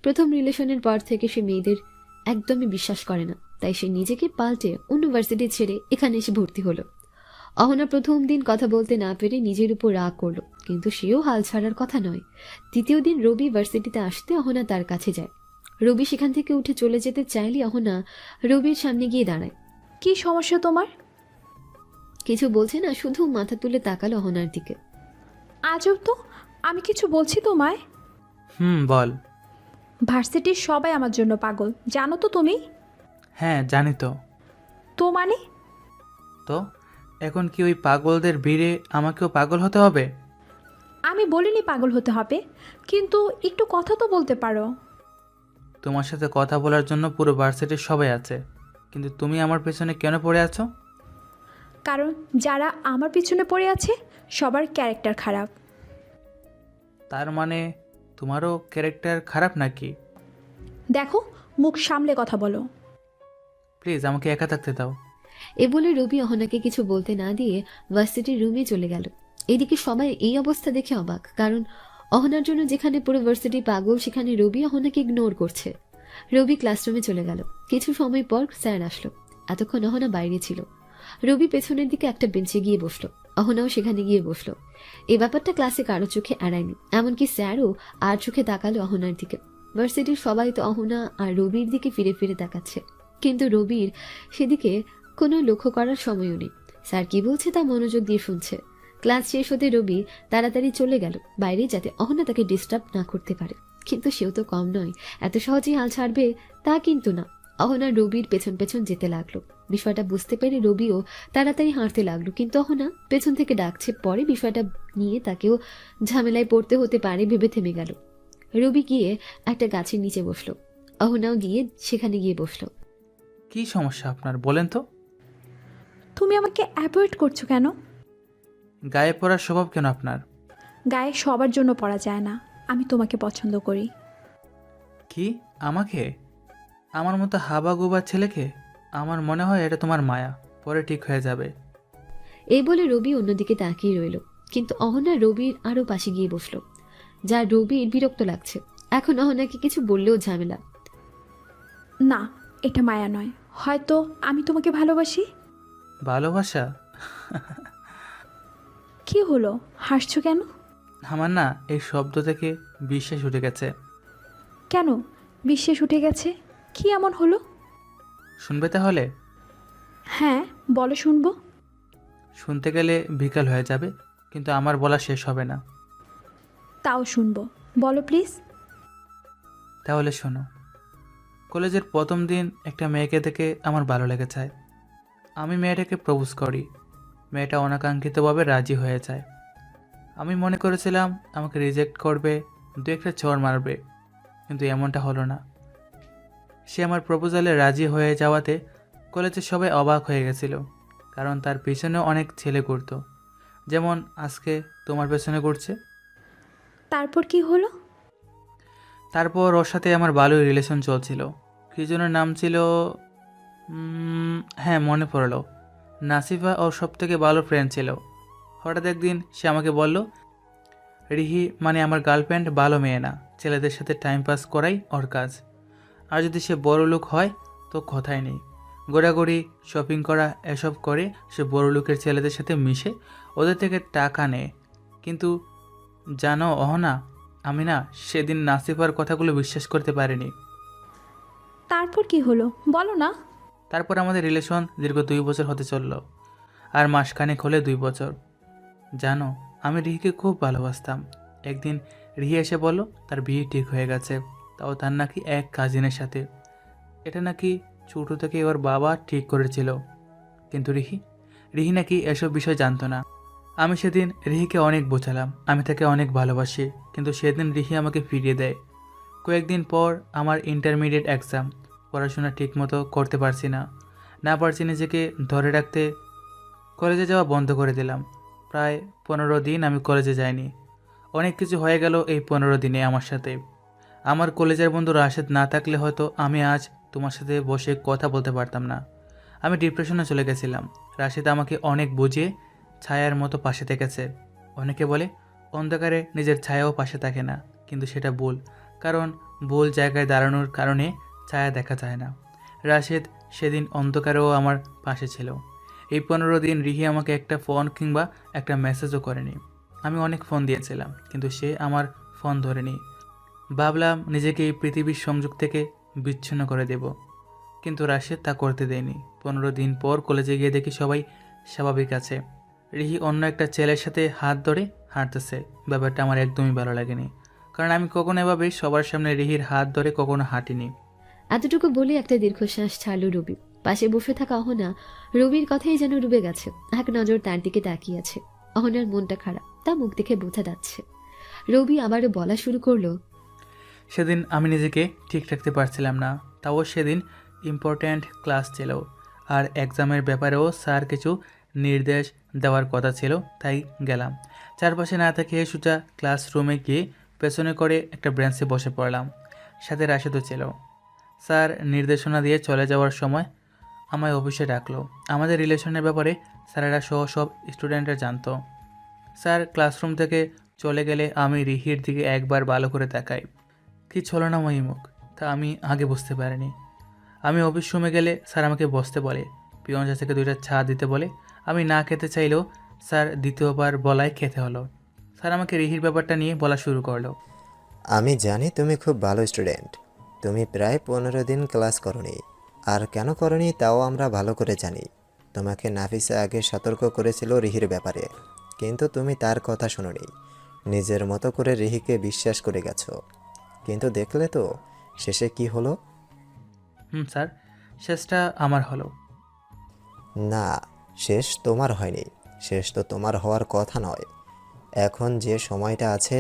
প্রথম রিলেশনের পর থেকে সে মেয়েদের একদমই বিশ্বাস করে না, তাই সে নিজেকে পাল্টে অন্য ভার্সিটি ছেড়ে এখানে এসে ভর্তি হলো। অহনা প্রথম দিন কথা বলতে না পেরে নিজের উপর রাগ করলো, কিন্তু সেও হাল ছাড়ার কথা নয়। দ্বিতীয় দিন রবি ভার্সিটিতে আসতে অহনা তার কাছে যায়। রবি সেখান থেকে উঠে চলে যেতে চাইলে অহনা রবির সামনে গিয়ে দাঁড়ায়।
কি সমস্যা তোমার?
কিছু বলছে না, শুধু মাথা তুলে তাকালো অহনার দিকে।
আজব তো, আমি কিছু বলছি তোমায়?
বল।
ভার্সিটির সবাই আমার জন্য পাগল, জানো তো তুমি?
হ্যাঁ জানি তো।
তো মানে?
তো এখন কি ওই পাগলদের ভিড়ে আমাকেও পাগল হতে হবে?
আমি বলিনি পাগল হতে হবে, কিন্তু একটু কথা তো বলতে পারো।
তোমার সাথে কথা বলার জন্য পুরো ভার্সিটির সবাই আছে, কিন্তু তুমি আমার পেছনে কেন পড়ে আছো?
কারণ যারা আমার পিছনে পড়ে আছে সবার ক্যারেক্টার খারাপ।
তার মানে তোমারও ক্যারেক্টার খারাপ নাকি?
দেখো, মুখ সামলে কথা বলো।
প্লিজ আমাকে একা থাকতে দাও।
এ বলে রবি অহনাকে কিছু বলতে না দিয়ে ভার্সিটির রুমে চলে গেল। এদিকে সবাই এই অবস্থা দেখে অবাক, কারণ অহনার জন্য যেখানে পুরো ভার্সিটি পাগল, সেখানে রবি অহনাকে ইগনোর করছে। রবি ক্লাসরুমে চলে গেল। কিছু সময় পর স্যার আসলো। এতক্ষণ অহনা বাইরে ছিল। রবি পেছনের দিকে একটা বেঞ্চে গিয়ে বসলো, অহনাও সেখানে গিয়ে বসলো। এই ব্যাপারটা ক্লাসে কারো চোখে এড়ায়নি, এমনকি স্যারও আর চোখে তাকালো অহনার দিকে। ভার্সিটির সবাই তো অহনা আর রবির দিকে ফিরে ফিরে তাকাচ্ছে, কিন্তু রবির সেদিকে কোনো লক্ষ্য করার সময়ও নেই। স্যার কি বলছে তা মনোযোগ দিয়ে শুনছে। ক্লাস শেষ হতে রবি তাড়াতাড়ি চলে গেল বাইরে, যাতে অহনা তাকে ডিস্টার্ব না করতে পারে। কিন্তু সেও তো কম নয়, এত সহজেই হাল ছাড়বে তা কিন্তু না। অহনা রবির পেছন পেছন যেতে লাগলো। বিষয়টা বুঝতে পেরে রবিও তাড়াতাড়ি হাঁটতে লাগলো, কিন্তু অহনা পেছন থেকে ডাকছে। পরে বিষয়টা নিয়ে তাকেও ঝামেলায় পড়তে হতে পারে ভেবে থেমে গেল। রবি গিয়ে একটা গাছের নিচে বসলো, অহনাও গিয়ে সেখানে গিয়ে বসলো।
কি সমস্যা আপনার বলেন তো?
তুমি আমাকে অ্যাভয়েড করছো কেন?
গায়ে পড়ার স্বভাব কেন আপনার?
গায়ে সবার জন্য পড়া যায় না, আমি তোমাকে পছন্দ করি।
কি আমাকে? আমার মতো হাবা গোবা ছেলেকে? আমার মনে হয় এটা তোমার মায়া, পরে ঠিক হয়ে যাবে।
এই বলে রবি অন্যদিকে তাকিয়ে রইল, কিন্তু অহনা রবির আরো পাশে গিয়ে বসলো, যা রবির বিরক্ত লাগছে। এখন অহনাকে কিছু বললেও ঝামেলা।
না, এটা মায়া নয়, হয়তো আমি তোমাকে ভালোবাসি।
ভালোবাসা?
কি হলো, হাসছো কেন?
আমার না এই শব্দ থেকে বিশ্বাস উঠে গেছে।
কেন বিশ্বাস উঠে গেছে? কি এমন হলো?
শুনবে তাহলে?
হ্যাঁ বলো, শুনবো।
শুনতে গেলে বিকাল হয়ে যাবে, কিন্তু আমার বলা শেষ হবে না।
তাও শুনবো, বলো প্লিজ।
তাহলে শোনো। কলেজের প্রথম দিন একটা মেয়েকে দেখে আমার ভালো লেগে যায়। আমি মেয়েটাকে প্রপোজ করি। মেয়েটা অনাকাঙ্ক্ষিতভাবে রাজি হয়ে যায়। আমি মনে করেছিলাম আমাকে রিজেক্ট করবে, দু একটা চড় মারবে, কিন্তু এমনটা হলো না। সে আমার প্রপোজালে রাজি হয়ে যাওয়াতে কলেজের সবাই অবাক হয়ে গেছিল, কারণ তার পিছনেও অনেক ছেলে ঘুরতো, যেমন আজকে তোমার পেছনে ঘুরছে।
তারপর কি হলো?
তারপর ওর সাথে আমার ভালোই রিলেশন চলছিল। কী জনের নাম ছিল, হ্যাঁ মনে পড়লো, নাসিফা ওর সব থেকে ভালো ফ্রেন্ড ছিল। হঠাৎ একদিন সে আমাকে বলল, রিহি মানে আমার গার্লফ্রেন্ড ভালো মেয়ে না, ছেলেদের সাথে টাইম পাস করাই ওর কাজ। আর যদি সে বড় লোক হয় তো কথাই নেই, ঘোরাঘুরি শপিং করা এসব করে সে বড় লোকের ছেলেদের সাথে মিশে ওদের থেকে টাকা নেয়। কিন্তু জানো অহনা, আমি না সেদিন নাসিফার কথাগুলো বিশ্বাস করতে পারিনি।
তারপর কি হলো বলো না।
তারপর আমাদের রিলেশন দীর্ঘ 2 বছর হতে চলল, আর মাসখানেক হলে 2 বছর। জানো আমি রিহিকে খুব ভালোবাসতাম। একদিন রিহি এসে বলল তার বিয়ে ঠিক হয়ে গেছে, তাও তার নাকি এক কাজিনের সাথে। এটা নাকি ছোটো থেকে ওর বাবা ঠিক করেছিল। কিন্তু রিহি নাকি এসব বিষয় জানতো না। আমি সেদিন রিহিকে অনেক বোঝালাম আমি তাকে অনেক ভালোবাসি, কিন্তু সেদিন রিহি আমাকে ফিরিয়ে দেয়। কয়েকদিন পর আমার ইন্টারমিডিয়েট এক্সাম। পড়াশোনা ঠিকমতো করতে পারছি না পারছি নিজেকে ধরে রাখতে। কলেজে যাওয়া বন্ধ করে দিলাম। প্রায় 15 দিন আমি কলেজে যাইনি। অনেক কিছু হয়ে গেল এই 15 দিনে আমার সাথে। আমার কলেজের বন্ধু রাশেদ না থাকলে হয়তো আমি আজ তোমার সাথে বসে কথা বলতে পারতাম না। আমি ডিপ্রেশনে চলে গেছিলাম। রাশেদ আমাকে অনেক বুঝিয়ে ছায়ার মতো পাশে থেকেছে। অনেকে বলে অন্ধকারে নিজের ছায়াও পাশে থাকে না, কিন্তু সেটা ভুল, কারণ ভুল জায়গায় দাঁড়ানোর কারণে ছায়া দেখা যায় না। রাশেদ সেদিন অন্ধকারেও আমার পাশে ছিল। এই 15 দিন রিহি আমাকে একটা ফোন কিংবা একটা মেসেজও করেনি। আমি অনেক ফোন দিয়েছিলাম, কিন্তু সে আমার ফোন ধরেনি। ভাবলাম নিজেকে এই পৃথিবীর সংযোগ থেকে বিচ্ছিন্ন করে দেব, কিন্তু রাশেদ তা করতে দেয়নি। 15 দিন পর কলেজে গিয়ে দেখি সবাই স্বাভাবিক আছে। রিহি অন্য একটা ছেলের সাথে হাত ধরে হাঁটতেছে। ব্যাপারটা আমার একদমই ভালো লাগেনি, কারণ আমি কখনো এভাবে সবার সামনে রিহির হাত ধরে কখনো হাঁটিনি।
এতটুকু বলে একটা দীর্ঘশ্বাস ছাড়ল রবি। পাশে বসে থাকা অহনা রবির কথাই যেন ডুবে গেছে, এক নজর তার দিকে তাকিয়ে আছে। অহনার মনটা খারাপ, তা মুখ দেখে বোঝা যাচ্ছে। রবি আবারও বলা শুরু করলো,
সেদিন আমি নিজেকে ঠিক রাখতে পারছিলাম না। তাও সেদিন ইম্পর্ট্যান্ট ক্লাস ছিল, আর এক্সামের ব্যাপারেও স্যার কিছু নির্দেশ দেওয়ার কথা ছিল, তাই গেলাম। চারপাশে না থেকে সোজা ক্লাসরুমে গিয়ে পেছনে করে একটা বেঞ্চে বসে পড়লাম। সাথে রাশেদও ছিল। স্যার নির্দেশনা দিয়ে চলে যাওয়ার সময় আমায় অফিসে ডাকলো। আমাদের রিলেশনের ব্যাপারে স্যারেরা সহ সব স্টুডেন্টরা জানতো। স্যার ক্লাসরুম থেকে চলে গেলে আমি রিহির দিকে একবার ভালো করে তাকাই। কি ছলনাময়ী মুখ, তা আমি আগে বুঝতে পারিনি। আমি অফিস রুমে গেলে স্যার আমাকে বসতে বলে, পিয়ন চাচাকে 2টা চা দিতে বলে। আমি না খেতে চাইলেও স্যার দ্বিতীয়বার বলায় খেতে হলো। স্যার আমাকে রিহির ব্যাপারটা নিয়ে বলা শুরু করলো।
আমি জানি তুমি খুব ভালো স্টুডেন্ট। তুমি প্রায় 15 দিন ক্লাস করনি, আর কেন করনি তাও আমরা ভালো করে জানি। তোমাকে নাফিসা আগে সতর্ক করেছিল রিহির ব্যাপারে, কিন্তু তুমি তার কথা শোনোনি। নিজের মতো করে রিহিকে বিশ্বাস করে গেছো। কিন্তু দেখলে তো শেষে কি হলো?
স্যার, শেষটা আমার হলো।
না, শেষ তোমার হয়নি। শেষ তো তোমার হওয়ার কথা নয়। এখন যে সময়টা আছে,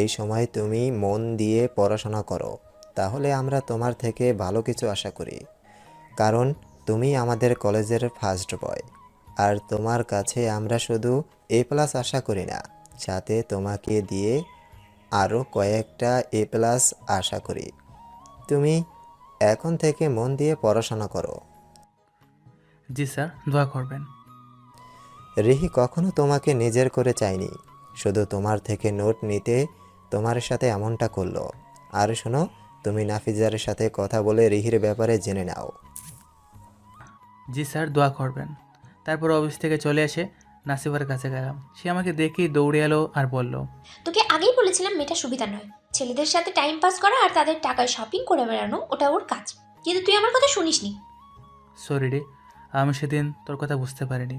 এই সময় তুমি মন দিয়ে পড়াশোনা করো, তাহলে আমরা তোমার থেকে ভালো কিছু আশা করি। কারণ তুমি আমাদের কলেজের ফার্স্ট বয়, আর তোমার কাছে আমরা শুধু A+ আশা করি না, সাথে তোমাকে দিয়ে আরও কয়েকটা A+ আশা করি। তুমি এখন থেকে মন দিয়ে পড়াশোনা করো।
জি স্যার, দোয়া করবেন।
রিহি কখনো তোমাকে নিজের করে চায়নি, শুধু তোমার থেকে নোট নিতে তোমার সাথে এমনটা করলো। আর শোনো, তুমি নাফিজার সাথে কথা বলে রিহির ব্যাপারে জেনে নাও।
জি স্যার, দোয়া করবেন। তারপর অফিস থেকে চলে এসে নাসিবার কাছে গেলাম। সে আমাকে দেখেই দৌড়ে এলো আর বলল,
তোকে আগেই বলেছিলাম মেয়েটা সুবিধা নয়। ছেলেদের সাথে টাইম পাস করা আর তাদের টাকায় শপিং করে বেড়ানো ওটা ওর কাজ, কিন্তু তুই আমার কথা শুনিসনি।
সরি রে, আমি সেদিন তোর কথা বুঝতে পারিনি।